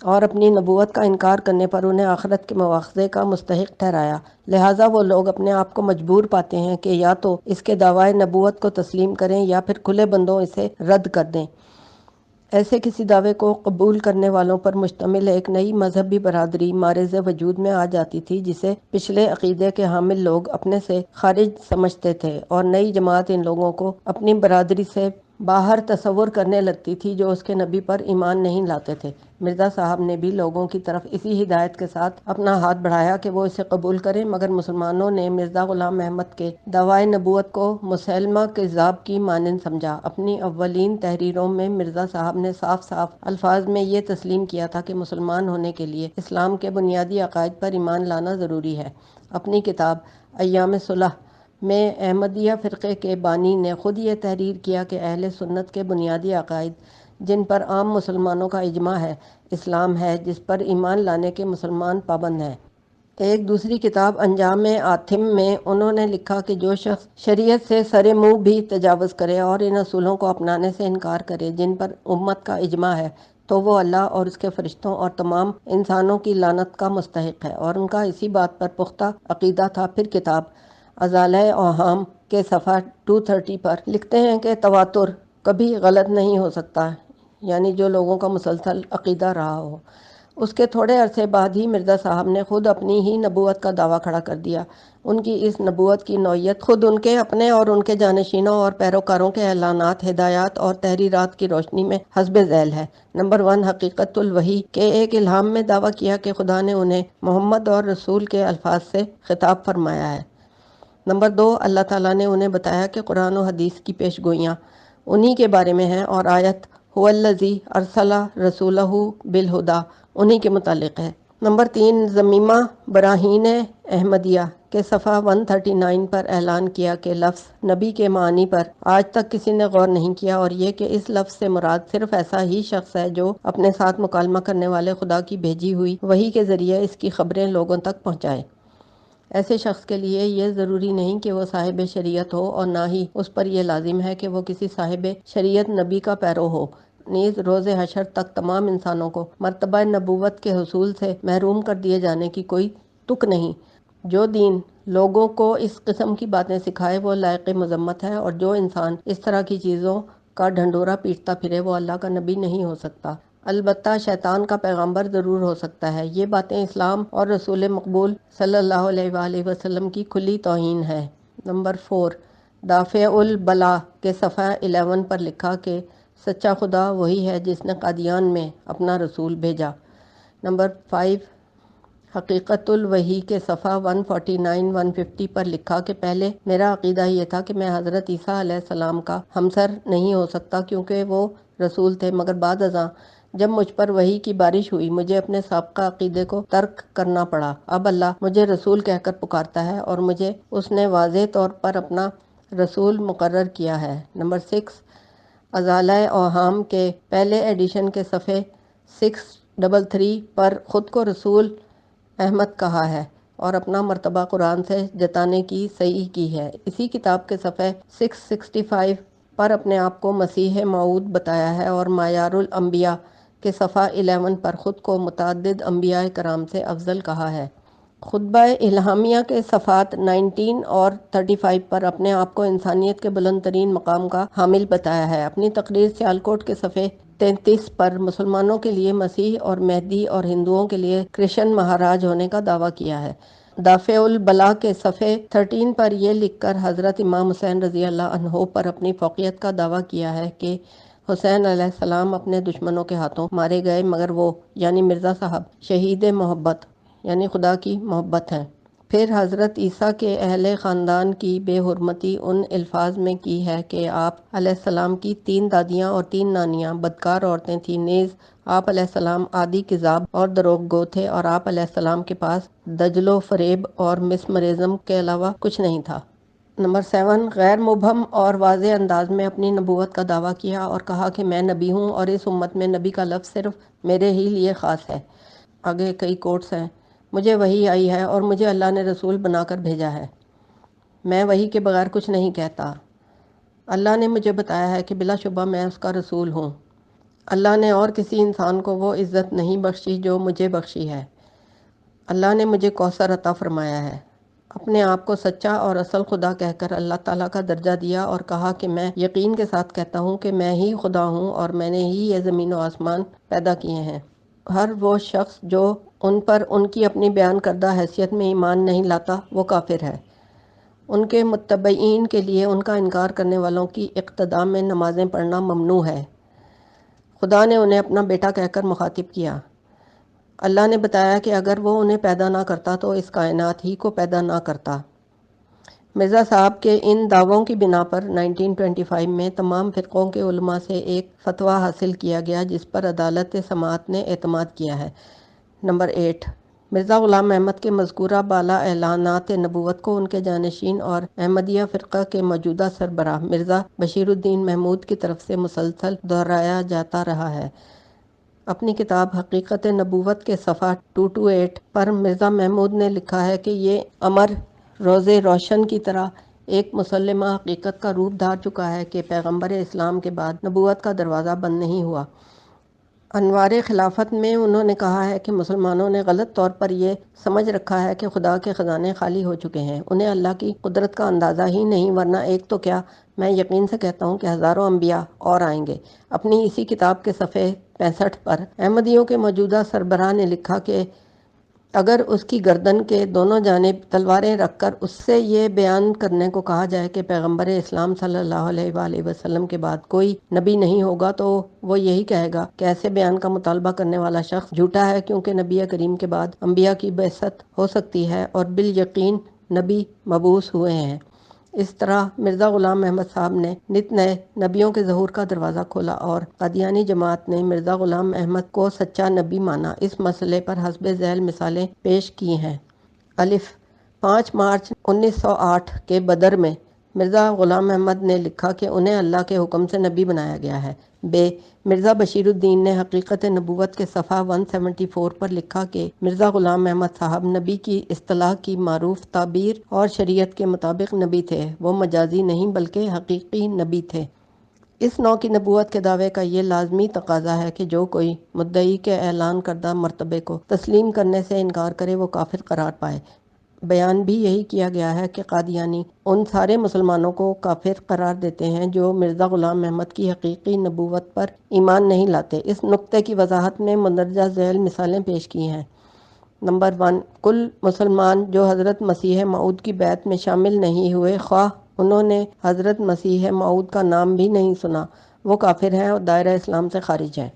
اور اپنی نبوت کا انکار کرنے پر انہیں آخرت کے مواخذے کا مستحق ٹھہرایا۔ لہٰذا وہ لوگ اپنے آپ کو مجبور پاتے ہیں کہ یا تو اس کے دعوی نبوت کو تسلیم کریں یا پھر کھلے بندوں اسے رد کر دیں۔ ایسے کسی دعوے کو قبول کرنے والوں پر مشتمل ایک نئی مذہبی برادری معرض وجود میں آ جاتی تھی جسے پچھلے عقیدے کے حامل لوگ اپنے سے خارج سمجھتے تھے، اور نئی جماعت ان لوگوں کو اپنی برادری سے باہر تصور کرنے لگتی تھی جو اس کے نبی پر ایمان نہیں لاتے تھے۔ مرزا صاحب نے بھی لوگوں کی طرف اسی ہدایت کے ساتھ اپنا ہاتھ بڑھایا کہ وہ اسے قبول کریں، مگر مسلمانوں نے مرزا غلام احمد کے دعوی نبوت کو مسیلمہ کذاب کی مانند سمجھا۔ اپنی اولین تحریروں میں مرزا صاحب نے صاف الفاظ میں یہ تسلیم کیا تھا کہ مسلمان ہونے کے لیے اسلام کے بنیادی عقائد پر ایمان لانا ضروری ہے۔ اپنی کتاب ایام صلح میں احمدیہ فرقے کے بانی نے خود یہ تحریر کیا کہ اہل سنت کے بنیادی عقائد جن پر عام مسلمانوں کا اجماع ہے، اسلام ہے جس پر ایمان لانے کے مسلمان پابند ہیں۔ ایک دوسری کتاب انجام آتم میں انہوں نے لکھا کہ جو شخص شریعت سے سرے منہ بھی تجاوز کرے اور ان اصولوں کو اپنانے سے انکار کرے جن پر امت کا اجماع ہے تو وہ اللہ اور اس کے فرشتوں اور تمام انسانوں کی لعنت کا مستحق ہے، اور ان کا اسی بات پر پختہ عقیدہ تھا۔ پھر کتاب ازالۂ اوہام کے صفحہ 230 پر لکھتے ہیں کہ تواتر کبھی غلط نہیں ہو سکتا، یعنی جو لوگوں کا مسلسل عقیدہ رہا ہو۔ اس کے تھوڑے عرصے بعد ہی مرزا صاحب نے خود اپنی ہی نبوت کا دعویٰ کھڑا کر دیا۔ ان کی اس نبوت کی نوعیت خود ان کے اپنے اور ان کے جانشینوں اور پیروکاروں کے اعلانات، ہدایات اور تحریرات کی روشنی میں حسب ذیل ہے۔ نمبر 1، حقیقت الوحی کے ایک الہام میں دعویٰ کیا کہ خدا نے انہیں محمد اور رسول کے الفاظ سے خطاب فرمایا ہے۔ نمبر 2، اللہ تعالیٰ نے انہیں بتایا کہ قرآن و حدیث کی پیش گوئیاں انہی کے بارے میں ہیں، اور آیت هو الذی ارسل رسولہ بالہدی انہی کے متعلق ہے۔ نمبر 3، ضمیمہ براہین احمدیہ کے صفحہ 139 پر اعلان کیا کہ لفظ نبی کے معنی پر آج تک کسی نے غور نہیں کیا، اور یہ کہ اس لفظ سے مراد صرف ایسا ہی شخص ہے جو اپنے ساتھ مکالمہ کرنے والے خدا کی بھیجی ہوئی وحی کے ذریعے اس کی خبریں لوگوں تک پہنچائے۔ ایسے شخص کے لیے یہ ضروری نہیں کہ وہ صاحب شریعت ہو، اور نہ ہی اس پر یہ لازم ہے کہ وہ کسی صاحب شریعت نبی کا پیرو ہو۔ نیز روز حشر تک تمام انسانوں کو مرتبہ نبوت کے حصول سے محروم کر دیے جانے کی کوئی تک نہیں۔ جو دین لوگوں کو اس قسم کی باتیں سکھائے وہ لائق مذمت ہے، اور جو انسان اس طرح کی چیزوں کا ڈھنڈورا پیٹتا پھرے وہ اللہ کا نبی نہیں ہو سکتا، البتہ شیطان کا پیغمبر ضرور ہو سکتا ہے۔ یہ باتیں اسلام اور رسول مقبول صلی اللہ علیہ وآلہ وسلم کی کھلی توہین ہے۔ نمبر 4، دافع البلا کے صفحہ 11 پر لکھا کہ سچا خدا وہی ہے جس نے قادیان میں اپنا رسول بھیجا۔ نمبر 5، حقیقت الوحی کے صفحہ 149-150 پر لکھا کہ پہلے میرا عقیدہ یہ تھا کہ میں حضرت عیسیٰ علیہ السلام کا ہمسر نہیں ہو سکتا کیونکہ وہ رسول تھے، مگر بعد ازاں جب مجھ پر وحی کی بارش ہوئی مجھے اپنے سابقہ عقیدے کو ترک کرنا پڑا۔ اب اللہ مجھے رسول کہہ کر پکارتا ہے، اور مجھے اس نے واضح طور پر اپنا رسول مقرر کیا ہے۔ نمبر 6، ازالۂ اوہام کے پہلے ایڈیشن کے صفحے 633 پر خود کو رسول احمد کہا ہے اور اپنا مرتبہ قرآن سے جتانے کی صحیح کی ہے۔ اسی کتاب کے صفحے 665 پر اپنے آپ کو مسیح موعود بتایا ہے، اور معیار الانبیاء کے صفحہ 11 پر خود کو متعدد انبیاء کرام سے افضل کہا ہے۔ خطبہ الہامیہ کے صفحات 19 اور 35 پر اپنے آپ کو انسانیت کے بلند ترین مقام کا حامل بتایا ہے۔ اپنی تقریر سیالکوٹ کے صفحے 33 پر مسلمانوں کے لیے مسیح اور مہدی اور ہندوؤں کے لیے کرشن مہاراج ہونے کا دعویٰ کیا ہے۔ دافع البلا کے صفحے 13 پر یہ لکھ کر حضرت امام حسین رضی اللہ عنہ پر اپنی فوقیت کا دعویٰ کیا ہے کہ حسین علیہ السلام اپنے دشمنوں کے ہاتھوں مارے گئے، مگر وہ یعنی مرزا صاحب شہید محبت یعنی خدا کی محبت ہیں۔ پھر حضرت عیسیٰ کے اہل خاندان کی بے حرمتی ان الفاظ میں کی ہے کہ آپ علیہ السلام کی 3 دادیاں اور 3 نانیاں بدکار عورتیں تھیں، نیز آپ علیہ السلام عادی کذاب اور دروغ گو تھے، اور آپ علیہ السلام کے پاس دجل و فریب اور مسمرزم کے علاوہ کچھ نہیں تھا۔ نمبر 7، غیر مبہم اور واضح انداز میں اپنی نبوت کا دعویٰ کیا اور کہا کہ میں نبی ہوں، اور اس امت میں نبی کا لفظ صرف میرے ہی لیے خاص ہے۔ آگے کئی کوٹس ہیں۔ مجھے وحی آئی ہے اور مجھے اللہ نے رسول بنا کر بھیجا ہے۔ میں وحی کے بغیر کچھ نہیں کہتا۔ اللہ نے مجھے بتایا ہے کہ بلا شبہ میں اس کا رسول ہوں۔ اللہ نے اور کسی انسان کو وہ عزت نہیں بخشی جو مجھے بخشی ہے۔ اللہ نے مجھے کوثر عطا فرمایا ہے۔ اپنے آپ کو سچا اور اصل خدا کہہ کر اللہ تعالیٰ کا درجہ دیا، اور کہا کہ میں یقین کے ساتھ کہتا ہوں کہ میں ہی خدا ہوں، اور میں نے ہی یہ زمین و آسمان پیدا کیے ہیں۔ ہر وہ شخص جو ان پر ان کی اپنی بیان کردہ حیثیت میں ایمان نہیں لاتا وہ کافر ہے۔ ان کے متبعین کے لیے ان کا انکار کرنے والوں کی اقتداء میں نمازیں پڑھنا ممنوع ہے۔ خدا نے انہیں اپنا بیٹا کہہ کر مخاطب کیا۔ اللہ نے بتایا کہ اگر وہ انہیں پیدا نہ کرتا تو اس کائنات ہی کو پیدا نہ کرتا۔ مرزا صاحب کے ان دعووں کی بنا پر 1925 میں تمام فرقوں کے علماء سے ایک فتویٰ حاصل کیا گیا جس پر عدالت سماعت نے اعتماد کیا ہے۔ نمبر 8، مرزا غلام احمد کے مذکورہ بالا اعلانات نبوت کو ان کے جانشین اور احمدیہ فرقہ کے موجودہ سربراہ مرزا بشیر الدین محمود کی طرف سے مسلسل دہرایا جاتا رہا ہے۔ اپنی کتاب حقیقت نبوت کے صفحہ 228 پر مرزا محمود نے لکھا ہے کہ یہ امر روز روشن کی طرح ایک مسلمہ حقیقت کا روپ دھار چکا ہے کہ پیغمبر اسلام کے بعد نبوت کا دروازہ بند نہیں ہوا۔ انوار خلافت میں انہوں نے کہا ہے کہ مسلمانوں نے غلط طور پر یہ سمجھ رکھا ہے کہ خدا کے خزانے خالی ہو چکے ہیں، انہیں اللہ کی قدرت کا اندازہ ہی نہیں، ورنہ ایک تو کیا، میں یقین سے کہتا ہوں کہ ہزاروں انبیاء اور آئیں گے۔ اپنی اسی کتاب کے صفحے 65 پر احمدیوں کے موجودہ سربراہ نے لکھا کہ اگر اس کی گردن کے دونوں جانب تلواریں رکھ کر اس سے یہ بیان کرنے کو کہا جائے کہ پیغمبر اسلام صلی اللہ علیہ وآلہ وسلم کے بعد کوئی نبی نہیں ہوگا، تو وہ یہی کہے گا کہ ایسے بیان کا مطالبہ کرنے والا شخص جھوٹا ہے، کیونکہ نبی کریم کے بعد انبیاء کی بعثت ہو سکتی ہے اور بالیقین نبی مبعوث ہوئے ہیں۔ اس طرح مرزا غلام احمد صاحب نے نت نئے نبیوں کے ظہور کا دروازہ کھولا اور قادیانی جماعت نے مرزا غلام احمد کو سچا نبی مانا۔ اس مسئلے پر حسب ذیل مثالیں پیش کی ہیں۔ الف 5 مارچ 1908 کے بدر میں مرزا غلام احمد نے لکھا کہ انہیں اللہ کے حکم سے نبی بنایا گیا ہے۔ ب مرزا بشیر الدین نے حقیقت نبوت کے صفحہ 174 پر لکھا کہ مرزا غلام احمد صاحب نبی کی اصطلاح کی معروف تعبیر اور شریعت کے مطابق نبی تھے، وہ مجازی نہیں بلکہ حقیقی نبی تھے۔ اس نوع کی نبوت کے دعوے کا یہ لازمی تقاضا ہے کہ جو کوئی مدعی کے اعلان کردہ مرتبے کو تسلیم کرنے سے انکار کرے وہ کافر قرار پائے۔ بیان بھی یہی کیا گیا ہے کہ قادیانی ان سارے مسلمانوں کو کافر قرار دیتے ہیں جو مرزا غلام احمد کی حقیقی نبوت پر ایمان نہیں لاتے۔ اس نقطے کی وضاحت میں مندرجہ ذیل مثالیں پیش کی ہیں۔ نمبر 1، کل مسلمان جو حضرت مسیح موعود کی بیعت میں شامل نہیں ہوئے، خواہ انہوں نے حضرت مسیح موعود کا نام بھی نہیں سنا، وہ کافر ہیں اور دائرہ اسلام سے خارج ہیں۔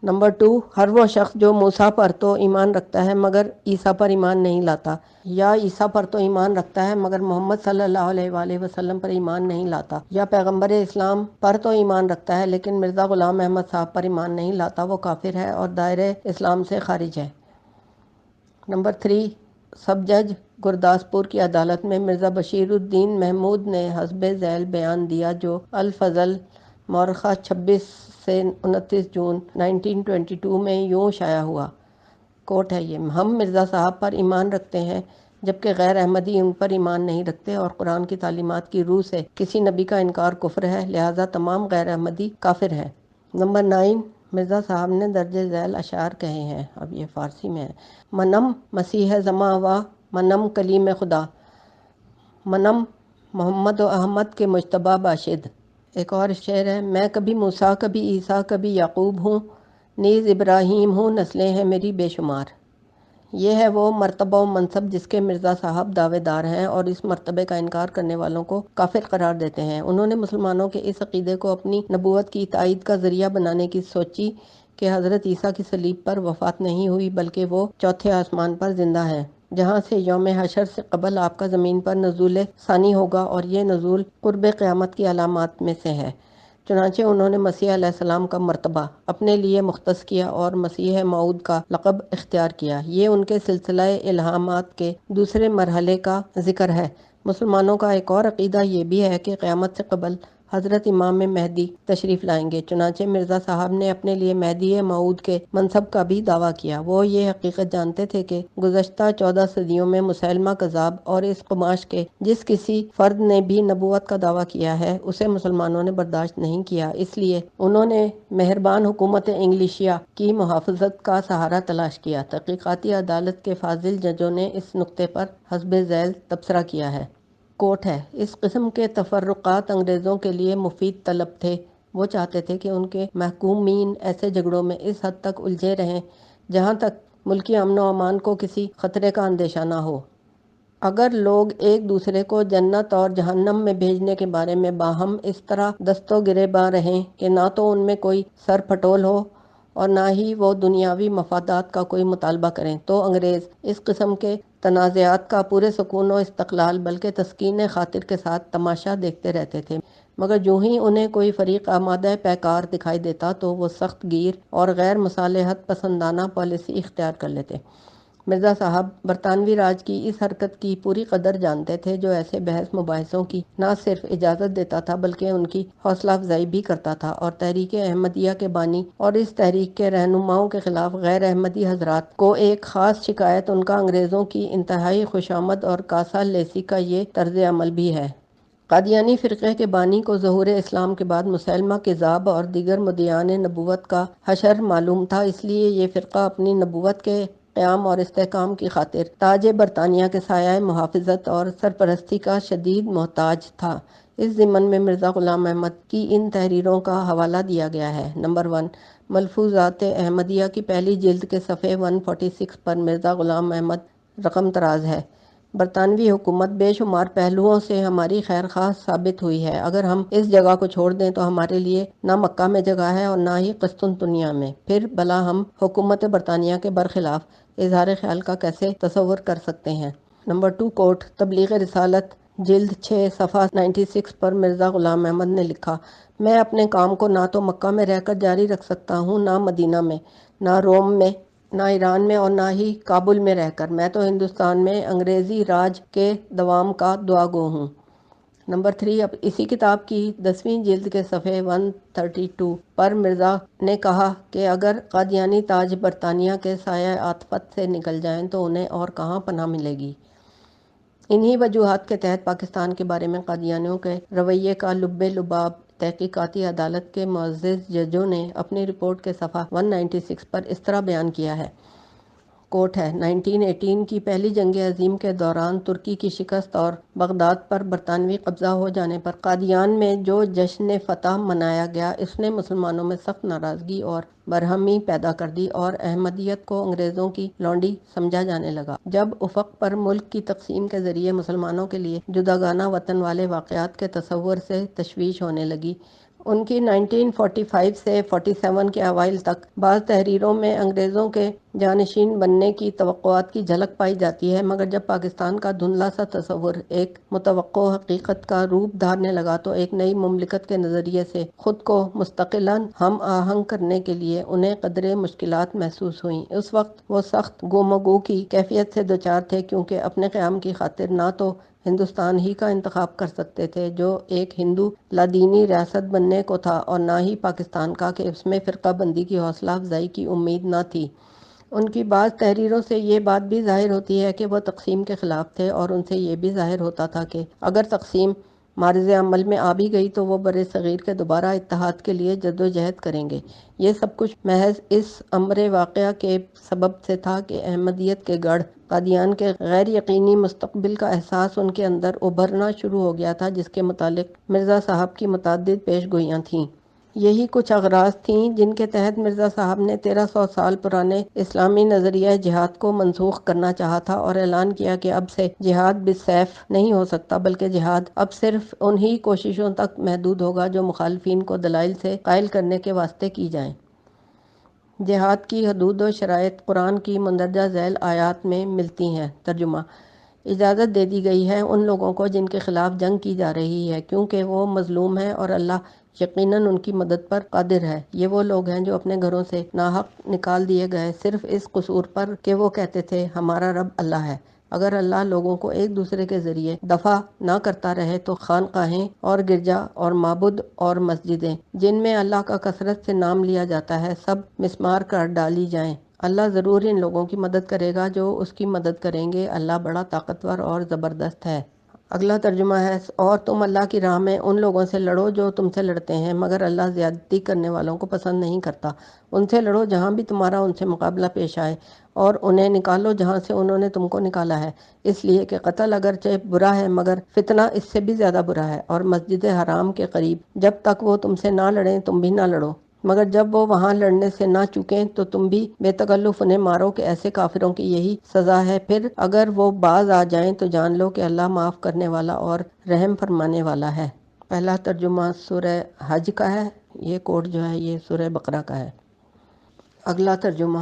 نمبر 2، ہر وہ شخص جو موسیٰ پر تو ایمان رکھتا ہے مگر عیسیٰ پر ایمان نہیں لاتا، یا عیسیٰ پر تو ایمان رکھتا ہے مگر محمد صلی اللہ علیہ وآلہ وسلم پر ایمان نہیں لاتا، یا پیغمبر اسلام پر تو ایمان رکھتا ہے لیکن مرزا غلام احمد صاحب پر ایمان نہیں لاتا، وہ کافر ہے اور دائرہ اسلام سے خارج ہے۔ نمبر 3، سب جج گرداسپور کی عدالت میں مرزا بشیر الدین محمود نے حسب ذیل بیان دیا جو الفضل مورخہ 26 سے 29 جون 1922 میں یوں شائع ہوا۔ کوٹ ہے یہ: ہم مرزا صاحب پر ایمان رکھتے ہیں جبکہ غیر احمدی ان پر ایمان نہیں رکھتے، اور قرآن کی تعلیمات کی روح سے کسی نبی کا انکار کفر ہے، لہٰذا تمام غیر احمدی کافر ہیں۔ نمبر 9، مرزا صاحب نے درج ذیل اشعار کہے ہیں، اب یہ فارسی میں ہے: منم مسیح زماں و منم کلیم خدا، منم محمد و احمد کے مجتبیٰ باشد۔ ایک اور شعر ہے: میں کبھی موسیٰ کبھی عیسیٰ کبھی یعقوب ہوں، نیز ابراہیم ہوں، نسلیں ہیں میری بے شمار۔ یہ ہے وہ مرتبہ و منصب جس کے مرزا صاحب دعوے دار ہیں اور اس مرتبے کا انکار کرنے والوں کو کافر قرار دیتے ہیں۔ انہوں نے مسلمانوں کے اس عقیدے کو اپنی نبوت کی تائید کا ذریعہ بنانے کی سوچی کہ حضرت عیسیٰ کی صلیب پر وفات نہیں ہوئی بلکہ وہ چوتھے آسمان پر زندہ ہیں، جہاں سے یوم حشر سے قبل آپ کا زمین پر نزول ثانی ہوگا، اور یہ نزول قرب قیامت کی علامات میں سے ہے۔ چنانچہ انہوں نے مسیح علیہ السلام کا مرتبہ اپنے لیے مختص کیا اور مسیح موعود کا لقب اختیار کیا۔ یہ ان کے سلسلہ الہامات کے دوسرے مرحلے کا ذکر ہے۔ مسلمانوں کا ایک اور عقیدہ یہ بھی ہے کہ قیامت سے قبل حضرت امام مہدی تشریف لائیں گے، چنانچہ مرزا صاحب نے اپنے لیے مہدی موعود کے منصب کا بھی دعویٰ کیا۔ وہ یہ حقیقت جانتے تھے کہ گزشتہ 14 صدیوں میں مسیلمہ کذاب اور اس قماش کے جس کسی فرد نے بھی نبوت کا دعویٰ کیا ہے اسے مسلمانوں نے برداشت نہیں کیا، اس لیے انہوں نے مہربان حکومت انگلیشیا کی محافظت کا سہارا تلاش کیا۔ تحقیقاتی عدالت کے فاضل ججوں نے اس نقطے پر حسب ذیل تبصرہ کیا ہے۔ کوٹ ہے: اس قسم کے تفرقات انگریزوں کے لیے مفید طلب تھے، وہ چاہتے تھے کہ ان کے محکومین ایسے جھگڑوں میں اس حد تک الجھے رہیں جہاں تک ملکی امن و امان کو کسی خطرے کا اندیشہ نہ ہو۔ اگر لوگ ایک دوسرے کو جنت اور جہنم میں بھیجنے کے بارے میں باہم اس طرح دست و گریباں رہیں کہ نہ تو ان میں کوئی سر پھٹول ہو اور نہ ہی وہ دنیاوی مفادات کا کوئی مطالبہ کریں، تو انگریز اس قسم کے تنازعات کا پورے سکون و استقلال بلکہ تسکین خاطر کے ساتھ تماشا دیکھتے رہتے تھے، مگر جو ہی انہیں کوئی فریق آمادہ پیکار دکھائی دیتا تو وہ سخت گیر اور غیر مصالحت پسندانہ پالیسی اختیار کر لیتے۔ مرزا صاحب برطانوی راج کی اس حرکت کی پوری قدر جانتے تھے جو ایسے بحث مباحثوں کی نہ صرف اجازت دیتا تھا بلکہ ان کی حوصلہ افزائی بھی کرتا تھا، اور تحریک احمدیہ کے بانی اور اس تحریک کے رہنماؤں کے خلاف غیر احمدی حضرات کو ایک خاص شکایت ان کا انگریزوں کی انتہائی خوشامد اور کاسہ لیسی کا یہ طرز عمل بھی ہے۔ قادیانی فرقے کے بانی کو ظہور اسلام کے بعد مسیلمہ کذاب اور دیگر مدعیان نبوت کا حشر معلوم تھا، اس لیے یہ فرقہ اپنی نبوت کے قیام اور استحکام کی خاطر تاج برطانیہ کے سایہ محافظت اور سرپرستی کا شدید محتاج تھا۔ اس ضمن میں مرزا غلام احمد کی ان تحریروں کا حوالہ دیا گیا ہے۔ نمبر 1، ملفوظات احمدیہ کی پہلی جلد کے صفحے 146 پر مرزا غلام احمد رقم طراز ہے۔ برطانوی حکومت بے شمار پہلوؤں سے ہماری خیر خواہ ثابت ہوئی ہے۔ اگر ہم اس جگہ کو چھوڑ دیں تو ہمارے لیے نہ مکہ میں جگہ ہے اور نہ ہی قسطنطنیہ میں، پھر بھلا ہم حکومت برطانیہ کے برخلاف اظہار خیال کا کیسے تصور کر سکتے ہیں۔ نمبر 2، کوٹ تبلیغ رسالت جلد 6 صفحہ 96 پر مرزا غلام احمد نے لکھا: میں اپنے کام کو نہ تو مکہ میں رہ کر جاری رکھ سکتا ہوں، نہ مدینہ میں، نہ روم میں، نہ ایران میں اور نہ ہی کابل میں رہ کر۔ میں تو ہندوستان میں انگریزی راج کے دوام کا دعا گو ہوں۔ نمبر 3، اب اسی کتاب کی 10ویں جلد کے صفحے 132 پر مرزا نے کہا کہ اگر قادیانی تاج برطانیہ کے سایہ عاطفت سے نکل جائیں تو انہیں اور کہاں پناہ ملے گی۔ انہی وجوہات کے تحت پاکستان کے بارے میں قادیانیوں کے رویے کا لب لباب تحقیقاتی عدالت کے معزز ججوں نے اپنی رپورٹ کے صفحہ 196 پر اس طرح بیان کیا ہے۔ کوٹ ہے: 1918 کی پہلی جنگ عظیم کے دوران ترکی کی شکست اور بغداد پر برطانوی قبضہ ہو جانے پر قادیان میں جو جشن فتح منایا گیا، اس نے مسلمانوں میں سخت ناراضگی اور برہمی پیدا کر دی اور احمدیت کو انگریزوں کی لونڈی سمجھا جانے لگا۔ جب افق پر ملک کی تقسیم کے ذریعے مسلمانوں کے لیے جداگانہ وطن والے واقعات کے تصور سے تشویش ہونے لگی، ان کی 1945 سے 47 کے اوائل تک بعض تحریروں میں انگریزوں کے جانشین بننے کی توقعات کی جھلک پائی جاتی ہے، مگر جب پاکستان کا دھندلا سا تصور ایک متوقع حقیقت کا روپ دھارنے لگا تو ایک نئی مملکت کے نظریے سے خود کو مستقلاً ہم آہنگ کرنے کے لیے انہیں قدرے مشکلات محسوس ہوئیں۔ اس وقت وہ سخت گم و گو کی کیفیت سے دوچار تھے، کیونکہ اپنے قیام کی خاطر نہ تو ہندوستان ہی کا انتخاب کر سکتے تھے جو ایک ہندو لادینی ریاست بننے کو تھا، اور نہ ہی پاکستان کا کہ اس میں فرقہ بندی کی حوصلہ افزائی کی امید نہ تھی۔ ان کی بعض تحریروں سے یہ بات بھی ظاہر ہوتی ہے کہ وہ تقسیم کے خلاف تھے، اور ان سے یہ بھی ظاہر ہوتا تھا کہ اگر تقسیم معرض عمل میں آ بھی گئی تو وہ بر صغیر کے دوبارہ اتحاد کے لیے جدوجہد کریں گے۔ یہ سب کچھ محض اس امر واقعہ کے سبب سے تھا کہ احمدیت کے گڑھ قادیان کے غیر یقینی مستقبل کا احساس ان کے اندر ابھرنا شروع ہو گیا تھا، جس کے متعلق مرزا صاحب کی متعدد پیش گوئیاں تھیں۔ یہی کچھ اغراض تھیں جن کے تحت مرزا صاحب نے 1300 سال پرانے اسلامی نظریہ جہاد کو منسوخ کرنا چاہا تھا، اور اعلان کیا کہ اب سے جہاد بالسیف نہیں ہو سکتا، بلکہ جہاد اب صرف انہی کوششوں تک محدود ہوگا جو مخالفین کو دلائل سے قائل کرنے کے واسطے کی جائیں۔ جہاد کی حدود و شرائط قرآن کی مندرجہ ذیل آیات میں ملتی ہیں۔ ترجمہ: اجازت دے دی گئی ہے ان لوگوں کو جن کے خلاف جنگ کی جا رہی ہے، کیونکہ وہ مظلوم ہیں اور اللہ یقیناً ان کی مدد پر قادر ہے۔ یہ وہ لوگ ہیں جو اپنے گھروں سے ناحق نکال دیے گئے صرف اس قصور پر کہ وہ کہتے تھے ہمارا رب اللہ ہے۔ اگر اللہ لوگوں کو ایک دوسرے کے ذریعے دفع نہ کرتا رہے تو خانقاہیں اور گرجا اور معبد اور مسجدیں جن میں اللہ کا کثرت سے نام لیا جاتا ہے سب مسمار کر ڈالی جائیں۔ اللہ ضرور ان لوگوں کی مدد کرے گا جو اس کی مدد کریں گے، اللہ بڑا طاقتور اور زبردست ہے۔ اگلا ترجمہ ہے: اور تم اللہ کی راہ میں ان لوگوں سے لڑو جو تم سے لڑتے ہیں، مگر اللہ زیادتی کرنے والوں کو پسند نہیں کرتا۔ ان سے لڑو جہاں بھی تمہارا ان سے مقابلہ پیش آئے، اور انہیں نکالو جہاں سے انہوں نے تم کو نکالا ہے، اس لیے کہ قتل اگرچہ برا ہے مگر فتنہ اس سے بھی زیادہ برا ہے۔ اور مسجد حرام کے قریب جب تک وہ تم سے نہ لڑیں تم بھی نہ لڑو، مگر جب وہ وہاں لڑنے سے نہ چوکیں تو تم بھی بے تکلف انہیں مارو کہ ایسے کافروں کی یہی سزا ہے۔ پھر اگر وہ باز آ جائیں تو جان لو کہ اللہ معاف کرنے والا اور رحم فرمانے والا ہے۔ پہلا ترجمہ سورہ حج کا ہے، یہ کوٹ جو ہے یہ سورہ بقرہ کا ہے۔ اگلا ترجمہ: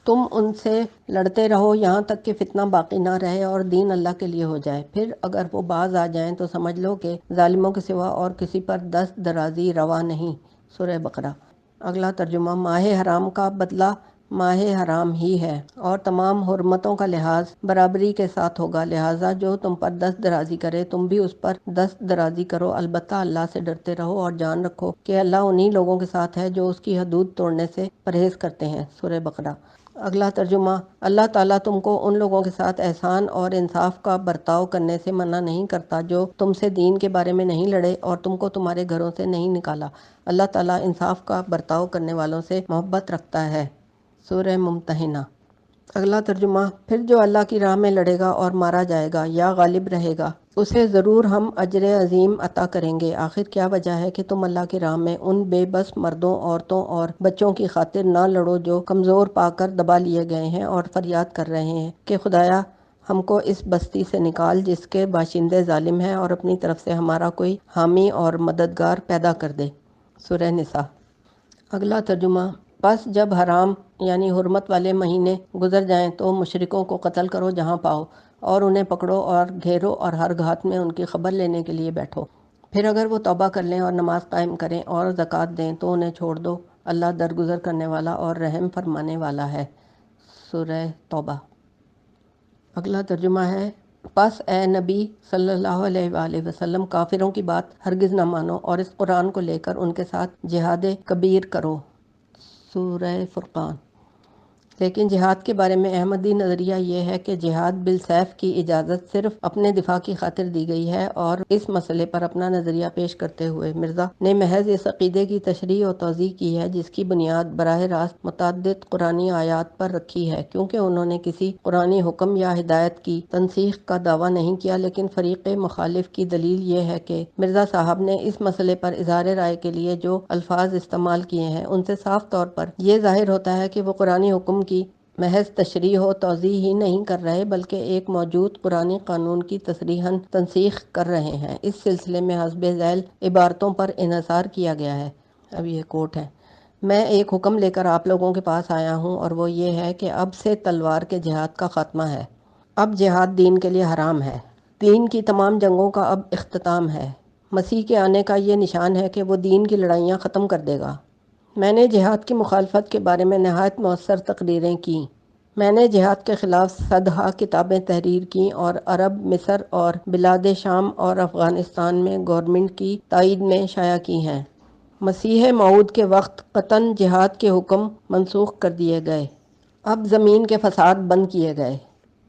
تم ان سے لڑتے رہو یہاں تک کہ فتنہ باقی نہ رہے اور دین اللہ کے لیے ہو جائے، پھر اگر وہ باز آ جائیں تو سمجھ لو کہ ظالموں کے سوا اور کسی پر دست درازی روا نہیں۔ سورہ بقرہ۔ اگلا ترجمہ: ماہ حرام کا بدلہ ماہ حرام ہی ہے اور تمام حرمتوں کا لحاظ برابری کے ساتھ ہوگا، لہٰذا جو تم پر دست درازی کرے تم بھی اس پر دست درازی کرو، البتہ اللہ سے ڈرتے رہو اور جان رکھو کہ اللہ انہی لوگوں کے ساتھ ہے جو اس کی حدود توڑنے سے پرہیز کرتے ہیں۔ سورہ بقرہ۔ اگلا ترجمہ۔ اللہ تعالیٰ تم کو ان لوگوں کے ساتھ احسان اور انصاف کا برتاؤ کرنے سے منع نہیں کرتا جو تم سے دین کے بارے میں نہیں لڑے اور تم کو تمہارے گھروں سے نہیں نکالا۔ اللہ تعالیٰ انصاف کا برتاؤ کرنے والوں سے محبت رکھتا ہے۔ سورہ ممتحنہ۔ اگلا ترجمہ۔ پھر جو اللہ کی راہ میں لڑے گا اور مارا جائے گا یا غالب رہے گا اسے ضرور ہم اجر عظیم عطا کریں گے۔ آخر کیا وجہ ہے کہ تم اللہ کی راہ میں ان بے بس مردوں، عورتوں اور بچوں کی خاطر نہ لڑو جو کمزور پا کر دبا لیے گئے ہیں اور فریاد کر رہے ہیں کہ خدایا ہم کو اس بستی سے نکال جس کے باشندے ظالم ہیں اور اپنی طرف سے ہمارا کوئی حامی اور مددگار پیدا کر دے۔ سورہ نساء۔ اگلا ترجمہ۔ پس جب حرام یعنی حرمت والے مہینے گزر جائیں تو مشرکوں کو قتل کرو جہاں پاؤ اور انہیں پکڑو اور گھیرو اور ہر گھات میں ان کی خبر لینے کے لیے بیٹھو۔ پھر اگر وہ توبہ کر لیں اور نماز قائم کریں اور زکوٰۃ دیں تو انہیں چھوڑ دو، اللہ درگزر کرنے والا اور رحم فرمانے والا ہے۔ سورہ توبہ۔ اگلا ترجمہ ہے۔ پس اے نبی صلی اللہ علیہ وآلہ وسلم کافروں کی بات ہرگز نہ مانو اور اس قرآن کو لے کر ان کے ساتھ جہاد کبیر کرو۔ سورہ فرقان۔ لیکن جہاد کے بارے میں احمدی نظریہ یہ ہے کہ جہاد بالسیف کی اجازت صرف اپنے دفاع کی خاطر دی گئی ہے، اور اس مسئلے پر اپنا نظریہ پیش کرتے ہوئے مرزا نے محض اس عقیدے کی تشریح و توضیح کی ہے جس کی بنیاد براہ راست متعدد قرآنی آیات پر رکھی ہے، کیونکہ انہوں نے کسی قرآنی حکم یا ہدایت کی تنسیخ کا دعویٰ نہیں کیا، لیکن فریق مخالف کی دلیل یہ ہے کہ مرزا صاحب نے اس مسئلے پر اظہار رائے کے لیے جو الفاظ استعمال کیے ہیں ان سے صاف طور پر یہ ظاہر ہوتا ہے کہ وہ قرآنی حکم کی محض تشریح و توضیح ہی نہیں کر رہے بلکہ ایک موجود قرآنی قانون کی تصریحاً تنسیخ کر رہے ہیں۔ اس سلسلے میں حسب ذیل عبارتوں پر انحصار کیا گیا ہے۔ اب یہ کوٹ ہے۔ میں ایک حکم لے کر آپ لوگوں کے پاس آیا ہوں اور وہ یہ ہے کہ اب سے تلوار کے جہاد کا خاتمہ ہے۔ اب جہاد دین کے لیے حرام ہے۔ دین کی تمام جنگوں کا اب اختتام ہے۔ مسیح کے آنے کا یہ نشان ہے کہ وہ دین کی لڑائیاں ختم کر دے گا۔ میں نے جہاد کی مخالفت کے بارے میں نہایت مؤثر تقریریں کیں۔ میں نے جہاد کے خلاف صدہا کتابیں تحریر کیں اور عرب، مصر اور بلاد شام اور افغانستان میں گورنمنٹ کی تائید میں شائع کی ہیں۔ مسیح موعود کے وقت قطعاً جہاد کے حکم منسوخ کر دیے گئے۔ اب زمین کے فساد بند کیے گئے۔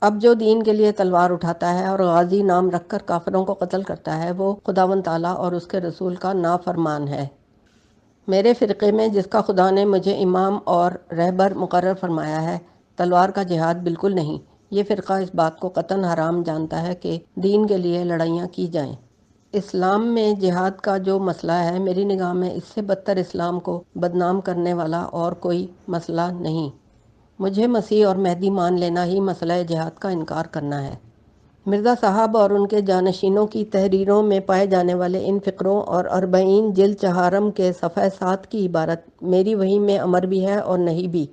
اب جو دین کے لیے تلوار اٹھاتا ہے اور غازی نام رکھ کر کافروں کو قتل کرتا ہے وہ خداوند تعالیٰ اور اس کے رسول کا نافرمان ہے۔ میرے فرقے میں جس کا خدا نے مجھے امام اور رہبر مقرر فرمایا ہے تلوار کا جہاد بالکل نہیں۔ یہ فرقہ اس بات کو قطعاً حرام جانتا ہے کہ دین کے لیے لڑائیاں کی جائیں۔ اسلام میں جہاد کا جو مسئلہ ہے میری نگاہ میں اس سے بدتر اسلام کو بدنام کرنے والا اور کوئی مسئلہ نہیں۔ مجھے مسیح اور مہدی مان لینا ہی مسئلہ جہاد کا انکار کرنا ہے۔ مرزا صاحب اور ان کے جانشینوں کی تحریروں میں پائے جانے والے ان فقروں اور 40 جلد چہارم کے صفحہ 7 کی عبارت میری وحی میں امر بھی ہے اور نہیں بھی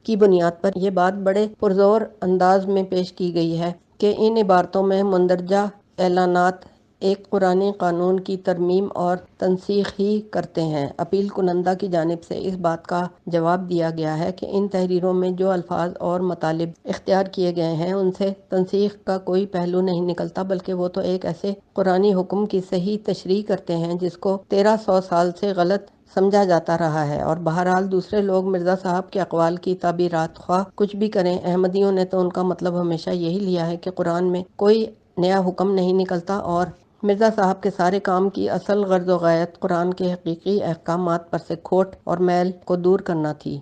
کی بنیاد پر یہ بات بڑے پرزور انداز میں پیش کی گئی ہے کہ ان عبارتوں میں مندرجہ اعلانات ایک قرآنی قانون کی ترمیم اور تنسیخ ہی کرتے ہیں۔ اپیل کنندہ کی جانب سے اس بات کا جواب دیا گیا ہے کہ ان تحریروں میں جو الفاظ اور مطالب اختیار کیے گئے ہیں ان سے تنسیخ کا کوئی پہلو نہیں نکلتا بلکہ وہ تو ایک ایسے قرآنی حکم کی صحیح تشریح کرتے ہیں جس کو 1300 سال سے غلط سمجھا جاتا رہا ہے، اور بہرحال دوسرے لوگ مرزا صاحب کے اقوال کی تعبیرات خواہ کچھ بھی کریں، احمدیوں نے تو ان کا مطلب ہمیشہ یہی لیا ہے کہ قرآن میں کوئی نیا حکم نہیں نکلتا اور مرزا صاحب کے سارے کام کی اصل غرض و غایت قرآن کے حقیقی احکامات پر سے کھوٹ اور میل کو دور کرنا تھی۔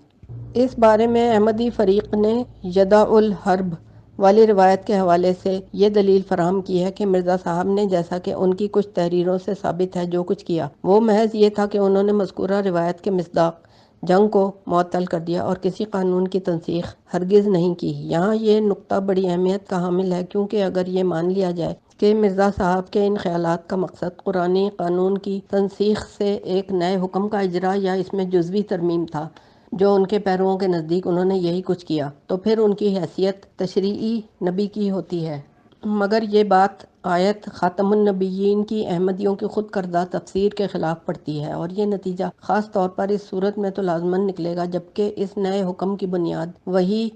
اس بارے میں احمدی فریق نے یدع الحرب والی روایت کے حوالے سے یہ دلیل فراہم کی ہے کہ مرزا صاحب نے جیسا کہ ان کی کچھ تحریروں سے ثابت ہے جو کچھ کیا وہ محض یہ تھا کہ انہوں نے مذکورہ روایت کے مصداق جنگ کو معطل کر دیا اور کسی قانون کی تنسیخ ہرگز نہیں کی۔ یہاں یہ نقطہ بڑی اہمیت کا حامل ہے کیونکہ اگر یہ مان لیا جائے کہ مرزا صاحب کے ان خیالات کا مقصد قرآنی قانون کی تنسیخ سے ایک نئے حکم کا اجرا یا اس میں جزوی ترمیم تھا جو ان کے پیرووں کے نزدیک انہوں نے یہی کچھ کیا، تو پھر ان کی حیثیت تشریعی نبی کی ہوتی ہے۔ مگر یہ بات آیت خاتم النبیین کی احمدیوں کی خود کردہ تفسیر کے خلاف پڑتی ہے، اور یہ نتیجہ خاص طور پر اس صورت میں تو لازماً نکلے گا جبکہ اس نئے حکم کی بنیاد وحی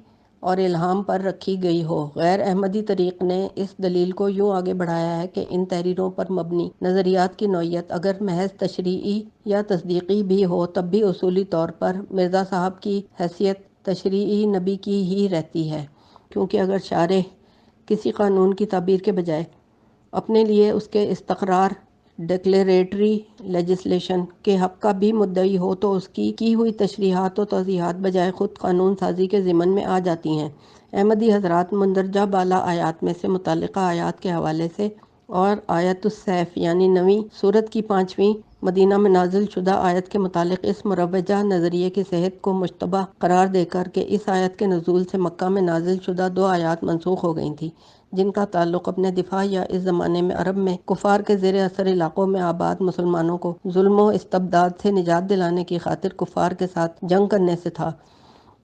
اور الہام پر رکھی گئی ہو۔ غیر احمدی طریق نے اس دلیل کو یوں آگے بڑھایا ہے کہ ان تحریروں پر مبنی نظریات کی نوعیت اگر محض تشریعی یا تصدیقی بھی ہو تب بھی اصولی طور پر مرزا صاحب کی حیثیت تشریعی نبی کی ہی رہتی ہے، کیونکہ اگر شارع کسی قانون کی تعبیر کے بجائے اپنے لیے اس کے استقرار ڈکلیریٹری لیجسلیشن کے حق کا بھی مدعی ہو تو اس کی ہوئی تشریحات و توضیحات بجائے خود قانون سازی کے ضمن میں آ جاتی ہیں۔ احمدی حضرات مندرجہ بالا آیات میں سے متعلقہ آیات کے حوالے سے اور آیت السیف یعنی 9ویں سورت کی 5ویں مدینہ میں نازل شدہ آیت کے متعلق اس مروجہ نظریے کی صحت کو مشتبہ قرار دے کر کہ اس آیت کے نزول سے مکہ میں نازل شدہ 2 آیات منسوخ ہو گئی تھیں جن کا تعلق اپنے دفاع یا اس زمانے میں عرب میں کفار کے زیر اثر علاقوں میں آباد مسلمانوں کو ظلم و استبداد سے نجات دلانے کی خاطر کفار کے ساتھ جنگ کرنے سے تھا،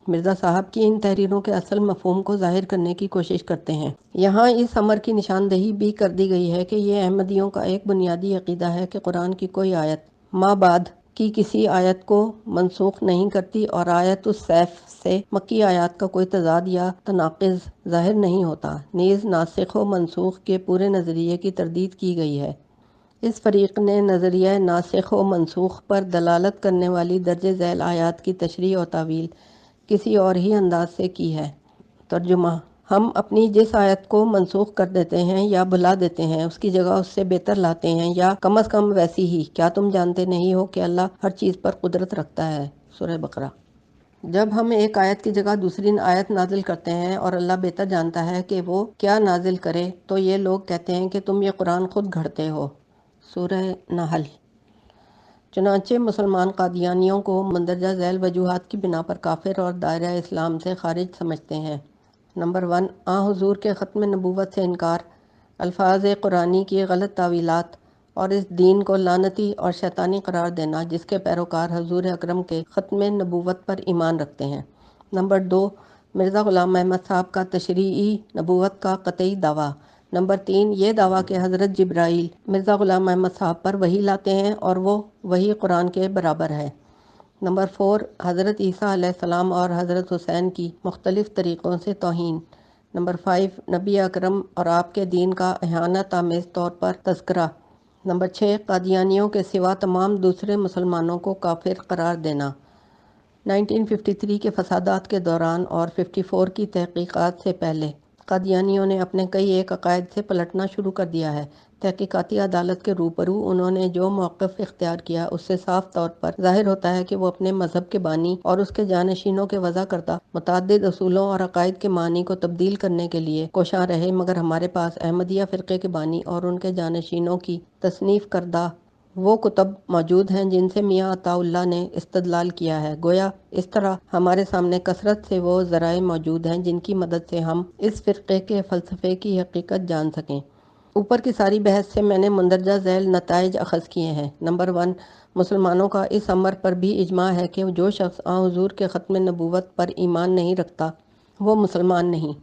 مرزا صاحب کی ان تحریروں کے اصل مفہوم کو ظاہر کرنے کی کوشش کرتے ہیں۔ یہاں اس امر کی نشاندہی بھی کر دی گئی ہے کہ یہ احمدیوں کا ایک بنیادی عقیدہ ہے کہ قرآن کی کوئی آیت ما بعد کی کسی آیت کو منسوخ نہیں کرتی اور آیت السیف سے مکی آیات کا کوئی تضاد یا تناقض ظاہر نہیں ہوتا، نیز ناسخ و منسوخ کے پورے نظریے کی تردید کی گئی ہے۔ اس فریق نے نظریہ ناسخ و منسوخ پر دلالت کرنے والی درج ذیل آیات کی تشریح و تعویل کسی اور ہی انداز سے کی ہے۔ ترجمہ: ہم اپنی جس آیت کو منسوخ کر دیتے ہیں یا بھلا دیتے ہیں اس کی جگہ اس سے بہتر لاتے ہیں، یا کم از کم ویسی ہی۔ کیا تم جانتے نہیں ہو کہ اللہ ہر چیز پر قدرت رکھتا ہے؟ سورہ بقرہ۔ جب ہم ایک آیت کی جگہ دوسری آیت نازل کرتے ہیں اور اللہ بہتر جانتا ہے کہ وہ کیا نازل کرے تو یہ لوگ کہتے ہیں کہ تم یہ قرآن خود گھڑتے ہو۔ سورہ نحل۔ چنانچہ مسلمان قادیانیوں کو مندرجہ ذیل وجوہات کی بنا پر کافر اور دائرہ اسلام سے خارج سمجھتے ہیں۔ نمبر 1، حضور کے ختم نبوت سے انکار، الفاظ قرآنی کی غلط تعویلات اور اس دین کو لعنتی اور شیطانی قرار دینا جس کے پیروکار حضور اکرم کے ختم نبوت پر ایمان رکھتے ہیں۔ نمبر 2، مرزا غلام احمد صاحب کا تشریعی نبوت کا قطعی دعویٰ۔ نمبر 3، یہ دعویٰ کہ حضرت جبرائیل مرزا غلام احمد صاحب پر وحی لاتے ہیں اور وہ وحی قرآن کے برابر ہے۔ نمبر 4، حضرت عیسیٰ علیہ السلام اور حضرت حسین کی مختلف طریقوں سے توہین۔ نمبر 5، نبی اکرم اور آپ کے دین کا اہانت آمیز طور پر تذکرہ۔ نمبر 6، قادیانیوں کے سوا تمام دوسرے مسلمانوں کو کافر قرار دینا۔ 1953 کے فسادات کے دوران اور 54 کی تحقیقات سے پہلے قادیانیوں نے اپنے کئی ایک عقائد سے پلٹنا شروع کر دیا ہے۔ تحقیقاتی عدالت کے روبرو انہوں نے جو موقف اختیار کیا اس سے صاف طور پر ظاہر ہوتا ہے کہ وہ اپنے مذہب کے بانی اور اس کے جانشینوں کے وضع کردہ متعدد اصولوں اور عقائد کے معنی کو تبدیل کرنے کے لیے کوشاں رہے، مگر ہمارے پاس احمدیہ فرقے کے بانی اور ان کے جانشینوں کی تصنیف کردہ وہ کتب موجود ہیں جن سے میاں عطا اللہ نے استدلال کیا ہے۔ گویا اس طرح ہمارے سامنے کثرت سے وہ ذرائع موجود ہیں جن کی مدد سے ہم اس فرقے کے فلسفے کی حقیقت جان سکیں۔ اوپر کی ساری بحث سے میں نے مندرجہ ذیل نتائج اخذ کیے ہیں۔ نمبر 1، مسلمانوں کا اس امر پر بھی اجماع ہے کہ جو شخص حضور کے ختم نبوت پر ایمان نہیں رکھتا وہ مسلمان نہیں۔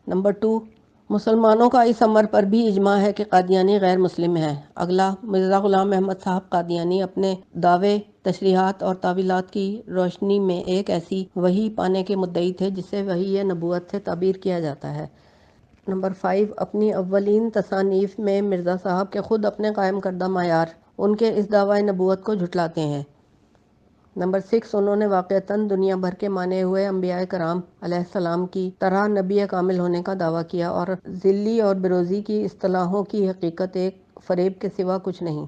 نمبر 2، مسلمانوں کا اس امر پر بھی اجماع ہے کہ قادیانی غیر مسلم ہے۔ اگلا، مرزا غلام احمد صاحب قادیانی اپنے دعوے، تشریحات اور تعویلات کی روشنی میں ایک ایسی وحی پانے کے مدعی تھے جسے وحی نبوت سے تعبیر کیا جاتا ہے۔ نمبر 5، اپنی اولین تصانیف میں مرزا صاحب کے خود اپنے قائم کردہ معیار ان کے اس دعویٰ نبوت کو جھٹلاتے ہیں۔ نمبر 6، انہوں نے واقعتاً دنیا بھر کے مانے ہوئے انبیاء کرام علیہ السلام کی طرح نبی کامل ہونے کا دعویٰ کیا اور ذلی اور بروزی کی اصطلاحوں کی حقیقت ایک فریب کے سوا کچھ نہیں۔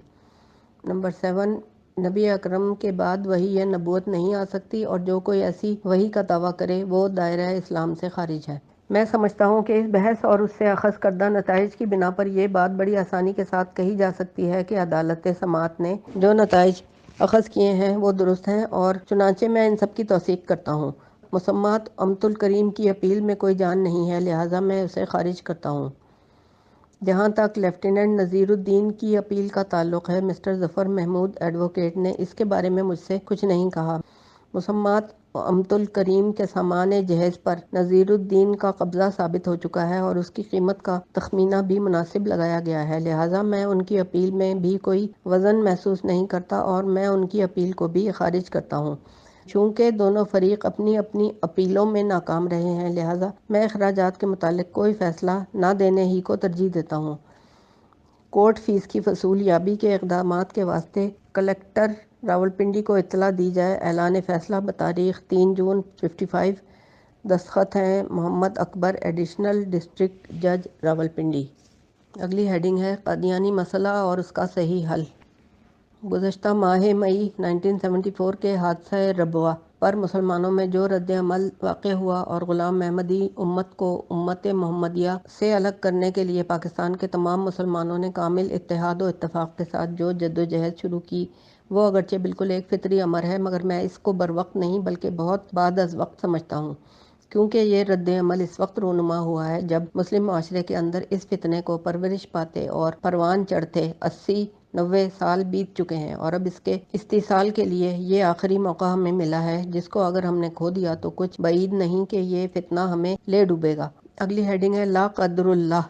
نمبر 7، نبی اکرم کے بعد وحی نبوت نہیں آ سکتی اور جو کوئی ایسی وحی کا دعویٰ کرے وہ دائرہ اسلام سے خارج ہے۔ میں سمجھتا ہوں کہ اس بحث اور اس سے اخذ کردہ نتائج کی بنا پر یہ بات بڑی آسانی کے ساتھ کہی جا سکتی ہے کہ عدالت سماعت نے جو نتائج اخذ کیے ہیں وہ درست ہیں، اور چنانچہ میں ان سب کی توثیق کرتا ہوں۔ مسمات امت الکریم کی اپیل میں کوئی جان نہیں ہے، لہٰذا میں اسے خارج کرتا ہوں۔ جہاں تک لیفٹیننٹ نذیر الدین کی اپیل کا تعلق ہے، مسٹر ظفر محمود ایڈووکیٹ نے اس کے بارے میں مجھ سے کچھ نہیں کہا۔ مسمات امت الکریم کے سامان جہیز پر نذیر الدین کا قبضہ ثابت ہو چکا ہے اور اس کی قیمت کا تخمینہ بھی مناسب لگایا گیا ہے، لہٰذا میں ان کی اپیل میں بھی کوئی وزن محسوس نہیں کرتا اور میں ان کی اپیل کو بھی خارج کرتا ہوں۔ چونکہ دونوں فریق اپنی اپنی اپیلوں میں ناکام رہے ہیں، لہٰذا میں اخراجات کے متعلق کوئی فیصلہ نہ دینے ہی کو ترجیح دیتا ہوں۔ کورٹ فیس کی وصول یابی کے اقدامات کے واسطے کلکٹر راولپنڈی کو اطلاع دی جائے۔ اعلان فیصلہ بتاریخ 3 جون 55۔ دستخط ہیں محمد اکبر، ایڈیشنل ڈسٹرکٹ جج راولپنڈی۔ اگلی ہیڈنگ ہے قادیانی مسئلہ اور اس کا صحیح حل۔ گزشتہ ماہ مئی 1974 کے حادثہ ربوہ پر مسلمانوں میں جو رد عمل واقع ہوا اور غلام احمدی امت کو امت محمدیہ سے الگ کرنے کے لیے پاکستان کے تمام مسلمانوں نے کامل اتحاد و اتفاق کے ساتھ جو جدوجہد شروع کی، وہ اگرچہ بالکل ایک فطری امر ہے، مگر میں اس کو بروقت نہیں بلکہ بہت بعد از وقت سمجھتا ہوں، کیونکہ یہ رد عمل اس وقت رونما ہوا ہے جب مسلم معاشرے کے اندر اس فتنے کو پرورش پاتے اور پروان چڑھتے 80-90 سال بیت چکے ہیں، اور اب اس کے استئصال کے لیے یہ آخری موقع ہمیں ملا ہے، جس کو اگر ہم نے کھو دیا تو کچھ بعید نہیں کہ یہ فتنہ ہمیں لے ڈوبے گا۔ اگلی ہیڈنگ ہے لا قدر اللہ۔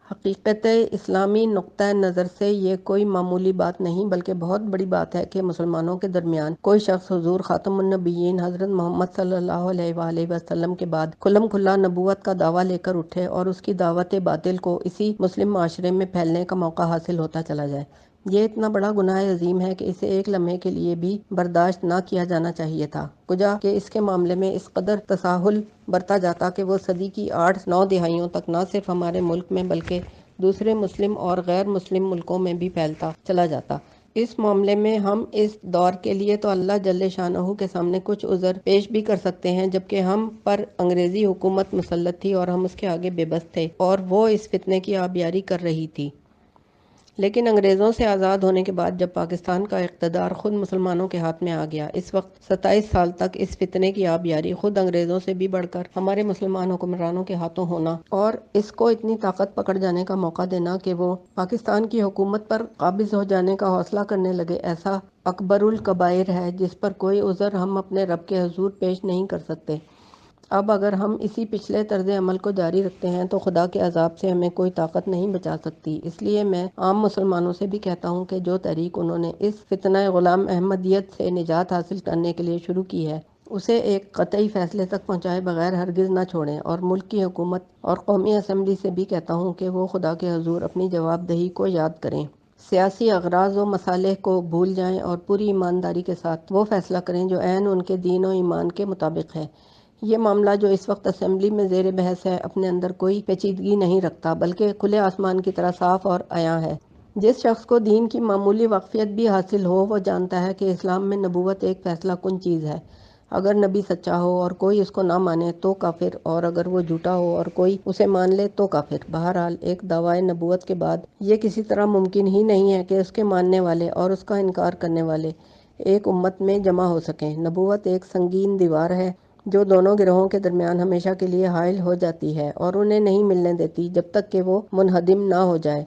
حقیقت اسلامی نقطہ نظر سے یہ کوئی معمولی بات نہیں بلکہ بہت بڑی بات ہے کہ مسلمانوں کے درمیان کوئی شخص حضور خاتم النبیین حضرت محمد صلی اللہ علیہ وآلہ وسلم کے بعد کھلم کھلا نبوت کا دعویٰ لے کر اٹھے اور اس کی دعوت باطل کو اسی مسلم معاشرے میں پھیلنے کا موقع حاصل ہوتا چلا جائے۔ یہ اتنا بڑا گناہ عظیم ہے کہ اسے ایک لمحے کے لیے بھی برداشت نہ کیا جانا چاہیے تھا، کجا کہ اس کے معاملے میں اس قدر تساہل برتا جاتا کہ وہ صدی کی 8-9 دہائیوں تک نہ صرف ہمارے ملک میں بلکہ دوسرے مسلم اور غیر مسلم ملکوں میں بھی پھیلتا چلا جاتا۔ اس معاملے میں ہم اس دور کے لیے تو اللہ جل شانہ کے سامنے کچھ عذر پیش بھی کر سکتے ہیں، جبکہ ہم پر انگریزی حکومت مسلط تھی اور ہم اس کے آگے بے بس تھے اور وہ اس فتنے کی آبیاری کر رہی تھی۔ لیکن انگریزوں سے آزاد ہونے کے بعد جب پاکستان کا اقتدار خود مسلمانوں کے ہاتھ میں آ گیا، اس وقت 27 سال تک اس فتنے کی آبیاری خود انگریزوں سے بھی بڑھ کر ہمارے مسلمان حکمرانوں کے ہاتھوں ہونا اور اس کو اتنی طاقت پکڑ جانے کا موقع دینا کہ وہ پاکستان کی حکومت پر قابض ہو جانے کا حوصلہ کرنے لگے، ایسا اکبر الکبائر ہے جس پر کوئی عذر ہم اپنے رب کے حضور پیش نہیں کر سکتے۔ اب اگر ہم اسی پچھلے طرز عمل کو جاری رکھتے ہیں تو خدا کے عذاب سے ہمیں کوئی طاقت نہیں بچا سکتی۔ اس لیے میں عام مسلمانوں سے بھی کہتا ہوں کہ جو تحریک انہوں نے اس فتنہ غلام احمدیت سے نجات حاصل کرنے کے لیے شروع کی ہے، اسے ایک قطعی فیصلے تک پہنچائے بغیر ہرگز نہ چھوڑیں، اور ملک کی حکومت اور قومی اسمبلی سے بھی کہتا ہوں کہ وہ خدا کے حضور اپنی جواب دہی کو یاد کریں، سیاسی اغراض و مصالح کو بھول جائیں اور پوری ایمانداری کے ساتھ وہ فیصلہ کریں جو عین ان کے دین و ایمان کے مطابق ہے۔ یہ معاملہ جو اس وقت اسمبلی میں زیر بحث ہے اپنے اندر کوئی پیچیدگی نہیں رکھتا بلکہ کھلے آسمان کی طرح صاف اور عیاں ہے۔ جس شخص کو دین کی معمولی واقفیت بھی حاصل ہو وہ جانتا ہے کہ اسلام میں نبوت ایک فیصلہ کن چیز ہے۔ اگر نبی سچا ہو اور کوئی اس کو نہ مانے تو کافر، اور اگر وہ جھوٹا ہو اور کوئی اسے مان لے تو کافر۔ بہرحال ایک دعویٰ نبوت کے بعد یہ کسی طرح ممکن ہی نہیں ہے کہ اس کے ماننے والے اور اس کا انکار کرنے والے ایک امت میں جمع ہو سکیں۔ نبوت ایک سنگین دیوار ہے جو دونوں گروہوں کے درمیان ہمیشہ کے لیے حائل ہو جاتی ہے اور انہیں نہیں ملنے دیتی جب تک کہ وہ منہدم نہ ہو جائے۔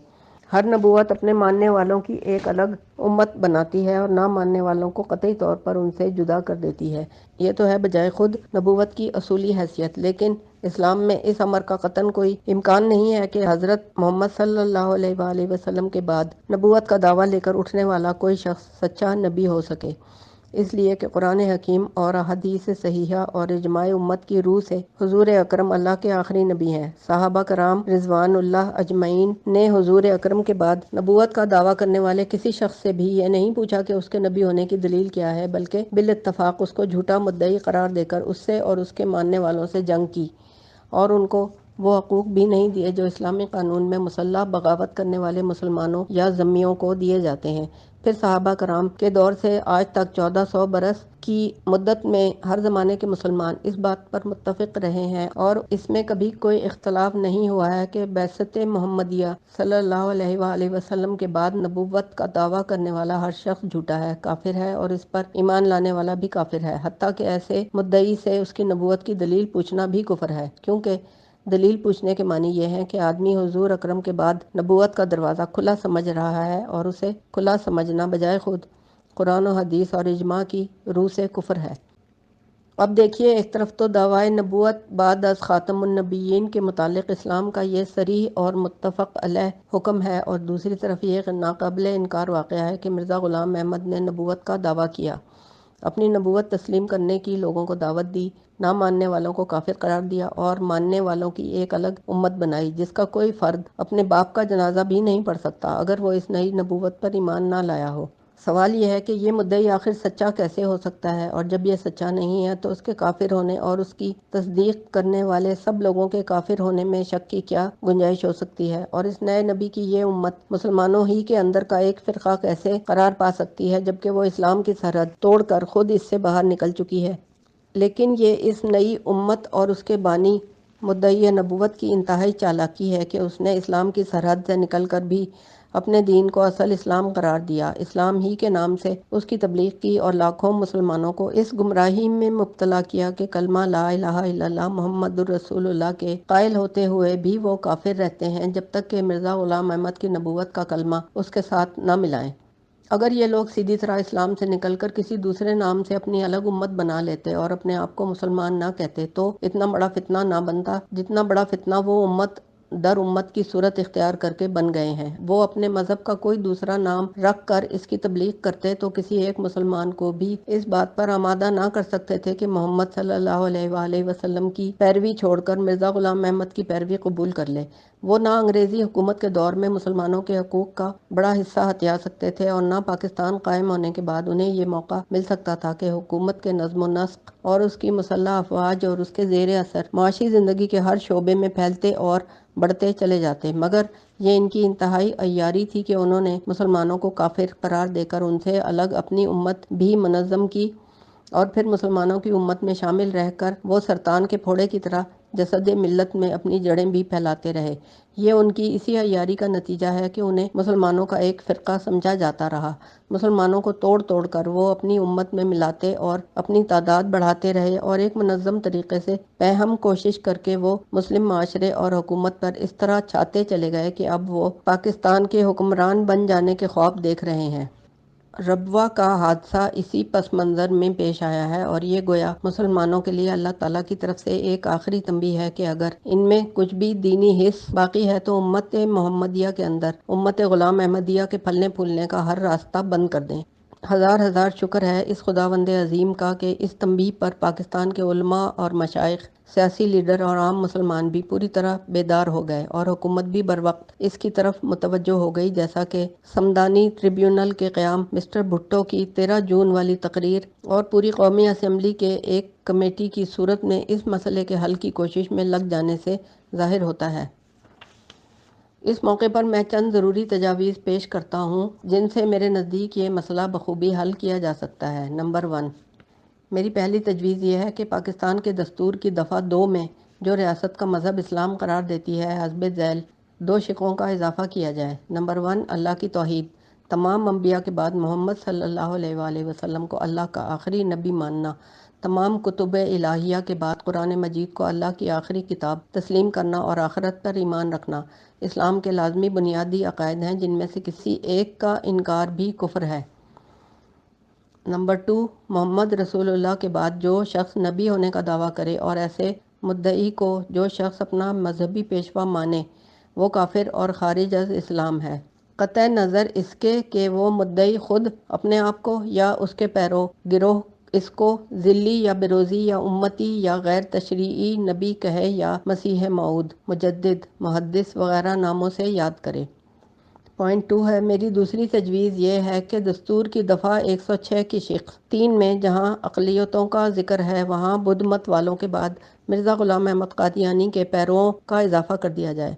ہر نبوت اپنے ماننے والوں کی ایک الگ امت بناتی ہے اور نہ ماننے والوں کو قطعی طور پر ان سے جدا کر دیتی ہے۔ یہ تو ہے بجائے خود نبوت کی اصولی حیثیت، لیکن اسلام میں اس امر کا قطعاً کوئی امکان نہیں ہے کہ حضرت محمد صلی اللہ علیہ وآلہ وسلم کے بعد نبوت کا دعویٰ لے کر اٹھنے والا کوئی شخص سچا نبی ہو سکے، اس لیے کہ قرآن حکیم اور احادیث صحیحہ اور اجماع امت کی روح سے حضور اکرم اللہ کے آخری نبی ہیں۔ صحابہ کرام رضوان اللہ اجمعین نے حضور اکرم کے بعد نبوت کا دعویٰ کرنے والے کسی شخص سے بھی یہ نہیں پوچھا کہ اس کے نبی ہونے کی دلیل کیا ہے، بلکہ بالاتفاق اس کو جھوٹا مدعی قرار دے کر اس سے اور اس کے ماننے والوں سے جنگ کی اور ان کو وہ حقوق بھی نہیں دیے جو اسلامی قانون میں مسلح بغاوت کرنے والے مسلمانوں یا ذمیوں کو دیے جاتے ہیں۔ پھر صحابہ کرام کے دور سے آج تک 1400 برس کی مدت میں ہر زمانے کے مسلمان اس بات پر متفق رہے ہیں اور اس میں کبھی کوئی اختلاف نہیں ہوا ہے کہ بعثت محمدیہ صلی اللہ علیہ وآلہ وسلم کے بعد نبوت کا دعویٰ کرنے والا ہر شخص جھوٹا ہے، کافر ہے اور اس پر ایمان لانے والا بھی کافر ہے، حتیٰ کہ ایسے مدعی سے اس کی نبوت کی دلیل پوچھنا بھی کفر ہے، کیونکہ دلیل پوچھنے کے معنی یہ ہے کہ آدمی حضور اکرم کے بعد نبوت کا دروازہ کھلا سمجھ رہا ہے اور اسے کھلا سمجھنا بجائے خود قرآن و حدیث اور اجماع کی روح سے کفر ہے۔ اب دیکھیے، ایک طرف تو دعوی نبوت بعد از خاتم النبیین کے متعلق اسلام کا یہ صریح اور متفق علیہ حکم ہے، اور دوسری طرف یہ ناقابل انکار واقعہ ہے کہ مرزا غلام احمد نے نبوت کا دعویٰ کیا، اپنی نبوت تسلیم کرنے کی لوگوں کو دعوت دی، نہ ماننے والوں کو کافر قرار دیا، اور ماننے والوں کی ایک الگ امت بنائی جس کا کوئی فرد اپنے باپ کا جنازہ بھی نہیں پڑھ سکتا اگر وہ اس نئی نبوت پر ایمان نہ لایا ہو۔ سوال یہ ہے کہ یہ مدعی آخر سچا کیسے ہو سکتا ہے، اور جب یہ سچا نہیں ہے تو اس کے کافر ہونے اور اس کی تصدیق کرنے والے سب لوگوں کے کافر ہونے میں شک کی کیا گنجائش ہو سکتی ہے، اور اس نئے نبی کی یہ امت مسلمانوں ہی کے اندر کا ایک فرقہ کیسے قرار پا سکتی ہے جبکہ وہ اسلام کی سرحد توڑ کر خود اس سے باہر نکل چکی ہے۔ لیکن یہ اس نئی امت اور اس کے بانی مدعی نبوت کی انتہائی چالاکی ہے کہ اس نے اسلام کی سرحد سے نکل کر بھی اپنے دین کو اصل اسلام قرار دیا، اسلام ہی کے نام سے اس کی تبلیغ کی، اور لاکھوں مسلمانوں کو اس گمراہی میں مبتلا کیا کہ کلمہ لا الہ الا اللہ محمد الرسول اللہ کے قائل ہوتے ہوئے بھی وہ کافر رہتے ہیں جب تک کہ مرزا غلام احمد کی نبوت کا کلمہ اس کے ساتھ نہ ملائیں۔ اگر یہ لوگ سیدھی طرح اسلام سے نکل کر کسی دوسرے نام سے اپنی الگ امت بنا لیتے اور اپنے آپ کو مسلمان نہ کہتے تو اتنا بڑا فتنہ نہ بنتا جتنا بڑا فتنہ وہ امت در امت کی صورت اختیار کر کے بن گئے ہیں۔ وہ اپنے مذہب کا کوئی دوسرا نام رکھ کر اس کی تبلیغ کرتے تو کسی ایک مسلمان کو بھی اس بات پر آمادہ نہ کر سکتے تھے کہ محمد صلی اللہ علیہ وآلہ وسلم کی پیروی چھوڑ کر مرزا غلام احمد کی پیروی قبول کر لے۔ وہ نہ انگریزی حکومت کے دور میں مسلمانوں کے حقوق کا بڑا حصہ ہتھیا سکتے تھے، اور نہ پاکستان قائم ہونے کے بعد انہیں یہ موقع مل سکتا تھا کہ حکومت کے نظم و نسق اور اس کی مسلح افواج اور اس کے زیر اثر معاشی زندگی کے ہر شعبے میں پھیلتے اور بڑھتے چلے جاتے، مگر یہ ان کی انتہائی عیاری تھی کہ انہوں نے مسلمانوں کو کافر قرار دے کر ان سے الگ اپنی امت بھی منظم کی، اور پھر مسلمانوں کی امت میں شامل رہ کر وہ سرطان کے پھوڑے کی طرح جسد ملت میں اپنی جڑیں بھی پھیلاتے رہے۔ یہ ان کی اسی عیاری کا نتیجہ ہے کہ انہیں مسلمانوں کا ایک فرقہ سمجھا جاتا رہا۔ مسلمانوں کو توڑ توڑ کر وہ اپنی امت میں ملاتے اور اپنی تعداد بڑھاتے رہے، اور ایک منظم طریقے سے پہم کوشش کر کے وہ مسلم معاشرے اور حکومت پر اس طرح چھاتے چلے گئے کہ اب وہ پاکستان کے حکمران بن جانے کے خواب دیکھ رہے ہیں۔ ربوہ کا حادثہ اسی پس منظر میں پیش آیا ہے، اور یہ گویا مسلمانوں کے لیے اللہ تعالیٰ کی طرف سے ایک آخری تنبیہ ہے کہ اگر ان میں کچھ بھی دینی حس باقی ہے تو امت محمدیہ کے اندر امت غلام احمدیہ کے پھلنے پھولنے کا ہر راستہ بند کر دیں۔ ہزار ہزار شکر ہے اس خداوند عظیم کا کہ اس تنبیہ پر پاکستان کے علماء اور مشائخ، سیاسی لیڈر اور عام مسلمان بھی پوری طرح بیدار ہو گئے، اور حکومت بھی بروقت اس کی طرف متوجہ ہو گئی، جیسا کہ سمدانی ٹریبیونل کے قیام، مسٹر بھٹو کی 13 جون والی تقریر، اور پوری قومی اسمبلی کے ایک کمیٹی کی صورت میں اس مسئلے کے حل کی کوشش میں لگ جانے سے ظاہر ہوتا ہے۔ اس موقع پر میں چند ضروری تجاویز پیش کرتا ہوں جن سے میرے نزدیک یہ مسئلہ بخوبی حل کیا جا سکتا ہے۔ نمبر 1، میری پہلی تجویز یہ ہے کہ پاکستان کے دستور کی دفعہ 2 میں جو ریاست کا مذہب اسلام قرار دیتی ہے، حسب ذیل 2 شقوں کا اضافہ کیا جائے۔ نمبر 1، اللہ کی توحید، تمام انبیاء کے بعد محمد صلی اللہ علیہ وآلہ وسلم کو اللہ کا آخری نبی ماننا، تمام کتب الہیہ کے بعد قرآن مجید کو اللہ کی آخری کتاب تسلیم کرنا، اور آخرت پر ایمان رکھنا اسلام کے لازمی بنیادی عقائد ہیں جن میں سے کسی ایک کا انکار بھی کفر ہے۔ نمبر 2، محمد رسول اللہ کے بعد جو شخص نبی ہونے کا دعویٰ کرے اور ایسے مدعی کو جو شخص اپنا مذہبی پیشوا مانے، وہ کافر اور خارج از اسلام ہے، قطع نظر اس کے کہ وہ مدعی خود اپنے آپ کو یا اس کے پیرو گروہ اس کو ذلی یا بروزی یا امتی یا غیر تشریعی نبی کہے یا مسیح موعود، مجدد، محدث وغیرہ ناموں سے یاد کرے۔ پوائنٹ 2 ہے، میری دوسری تجویز یہ ہے کہ دستور کی دفعہ 106 کی شق 3 میں جہاں اقلیتوں کا ذکر ہے وہاں بدھ مت والوں کے بعد مرزا غلام احمد قادیانی کے پیرووں کا اضافہ کر دیا جائے۔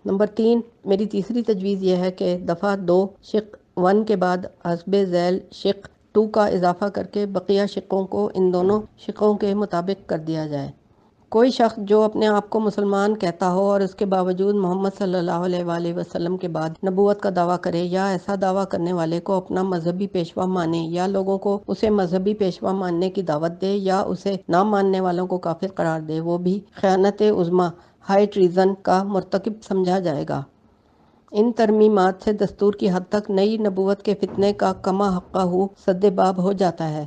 نمبر 3، میری تیسری تجویز یہ ہے کہ دفعہ 2 شق 1 کے بعد حسب ذیل شق 2 کا اضافہ کر کے بقیہ شقوں کو ان دونوں شقوں کے مطابق کر دیا جائے۔ کوئی شخص جو اپنے آپ کو مسلمان کہتا ہو اور اس کے باوجود محمد صلی اللہ علیہ وآلہ وسلم کے بعد نبوت کا دعویٰ کرے، یا ایسا دعویٰ کرنے والے کو اپنا مذہبی پیشوا مانے، یا لوگوں کو اسے مذہبی پیشوا ماننے کی دعوت دے، یا اسے نہ ماننے والوں کو کافر قرار دے، وہ بھی خیانت عظمیٰ، ہائی ٹریزن کا مرتکب سمجھا جائے گا۔ ان ترمیمات سے دستور کی حد تک نئی نبوت کے فتنے کا کما حقہ سد باب ہو جاتا ہے۔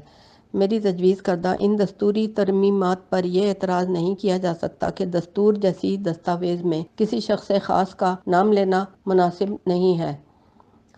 میری تجویز کردہ ان دستوری ترمیمات پر یہ اعتراض نہیں کیا جا سکتا کہ دستور جیسی دستاویز میں کسی شخص خاص کا نام لینا مناسب نہیں ہے۔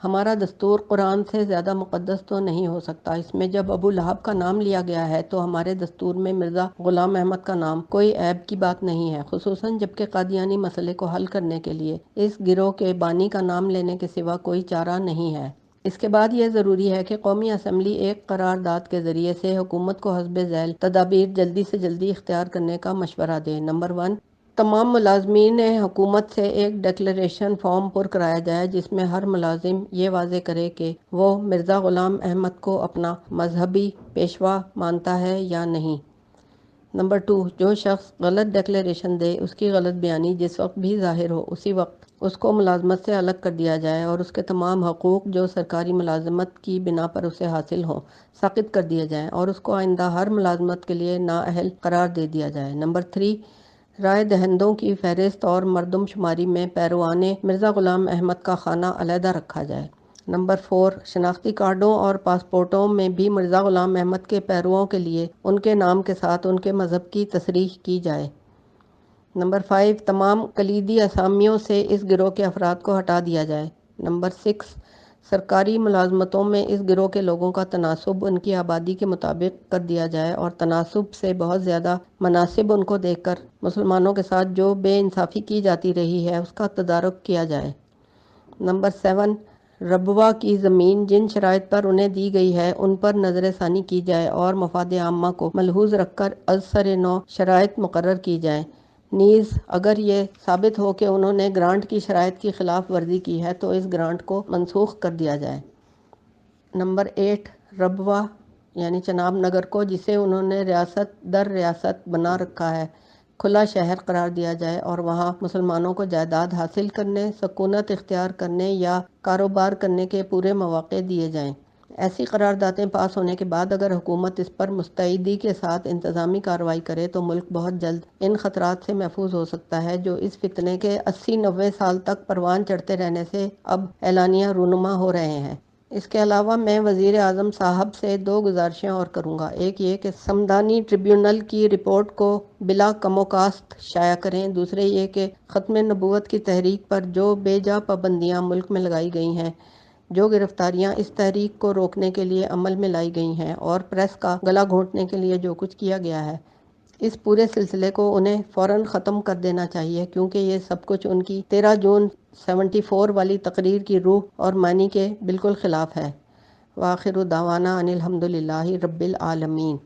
ہمارا دستور قرآن سے زیادہ مقدس تو نہیں ہو سکتا۔ اس میں جب ابو لہب کا نام لیا گیا ہے تو ہمارے دستور میں مرزا غلام احمد کا نام کوئی عیب کی بات نہیں ہے، خصوصاً جبکہ قادیانی مسئلے کو حل کرنے کے لیے اس گروہ کے بانی کا نام لینے کے سوا کوئی چارہ نہیں ہے۔ اس کے بعد یہ ضروری ہے کہ قومی اسمبلی ایک قرارداد کے ذریعے سے حکومت کو حسب ذیل تدابیر جلدی سے جلدی اختیار کرنے کا مشورہ دے۔ نمبر 1، تمام ملازمین حکومت سے ایک ڈکلریشن فارم پر کرایا جائے جس میں ہر ملازم یہ واضح کرے کہ وہ مرزا غلام احمد کو اپنا مذہبی پیشوا مانتا ہے یا نہیں۔ نمبر 2، جو شخص غلط ڈکلریشن دے اس کی غلط بیانی جس وقت بھی ظاہر ہو اسی وقت اس کو ملازمت سے الگ کر دیا جائے اور اس کے تمام حقوق جو سرکاری ملازمت کی بنا پر اسے حاصل ہوں ساقط کر دیے جائیں اور اس کو آئندہ ہر ملازمت کے لیے نااہل قرار دے دیا جائے۔ نمبر 3، رائے دہندوں کی فہرست اور مردم شماری میں پیروان مرزا غلام احمد کا خانہ علیحدہ رکھا جائے۔ نمبر 4، شناختی کارڈوں اور پاسپورٹوں میں بھی مرزا غلام احمد کے پیرووں کے لیے ان کے نام کے ساتھ ان کے مذہب کی تصریح کی جائے۔ نمبر 5، تمام کلیدی اسامیوں سے اس گروہ کے افراد کو ہٹا دیا جائے۔ نمبر 6، سرکاری ملازمتوں میں اس گروہ کے لوگوں کا تناسب ان کی آبادی کے مطابق کر دیا جائے اور تناسب سے بہت زیادہ مناسب ان کو دیکھ کر مسلمانوں کے ساتھ جو بے انصافی کی جاتی رہی ہے اس کا تدارک کیا جائے۔ نمبر 7، ربوہ کی زمین جن شرائط پر انہیں دی گئی ہے ان پر نظر ثانی کی جائے اور مفاد عامہ کو ملحوظ رکھ کر از سر نو شرائط مقرر کی جائیں۔ نیز اگر یہ ثابت ہو کہ انہوں نے گرانٹ کی شرائط کی خلاف ورزی کی ہے تو اس گرانٹ کو منسوخ کر دیا جائے۔ نمبر 8، ربوہ یعنی چناب نگر کو جسے انہوں نے ریاست در ریاست بنا رکھا ہے کھلا شہر قرار دیا جائے اور وہاں مسلمانوں کو جائیداد حاصل کرنے، سکونت اختیار کرنے یا کاروبار کرنے کے پورے مواقع دیے جائیں۔ ایسی قراردادیں پاس ہونے کے بعد اگر حکومت اس پر مستعدی کے ساتھ انتظامی کارروائی کرے تو ملک بہت جلد ان خطرات سے محفوظ ہو سکتا ہے جو اس فتنے کے 80-90 سال تک پروان چڑھتے رہنے سے اب اعلانیہ رونما ہو رہے ہیں۔ اس کے علاوہ میں وزیر اعظم صاحب سے 2 گزارشیں اور کروں گا۔ ایک یہ کہ سمدانی ٹریبیونل کی رپورٹ کو بلا کم و کاست شائع کریں۔ دوسرے یہ کہ ختم نبوت کی تحریک پر جو بے جا پابندیاں ملک میں لگائی گئی ہیں، جو گرفتاریاں اس تحریک کو روکنے کے لیے عمل میں لائی گئی ہیں اور پریس کا گلا گھونٹنے کے لیے جو کچھ کیا گیا ہے، اس پورے سلسلے کو انہیں فوراً ختم کر دینا چاہیے کیونکہ یہ سب کچھ ان کی 13 جون 74 والی تقریر کی روح اور معنی کے بالکل خلاف ہے۔ وآخر دعوانا ان الحمد للہ رب العالمین۔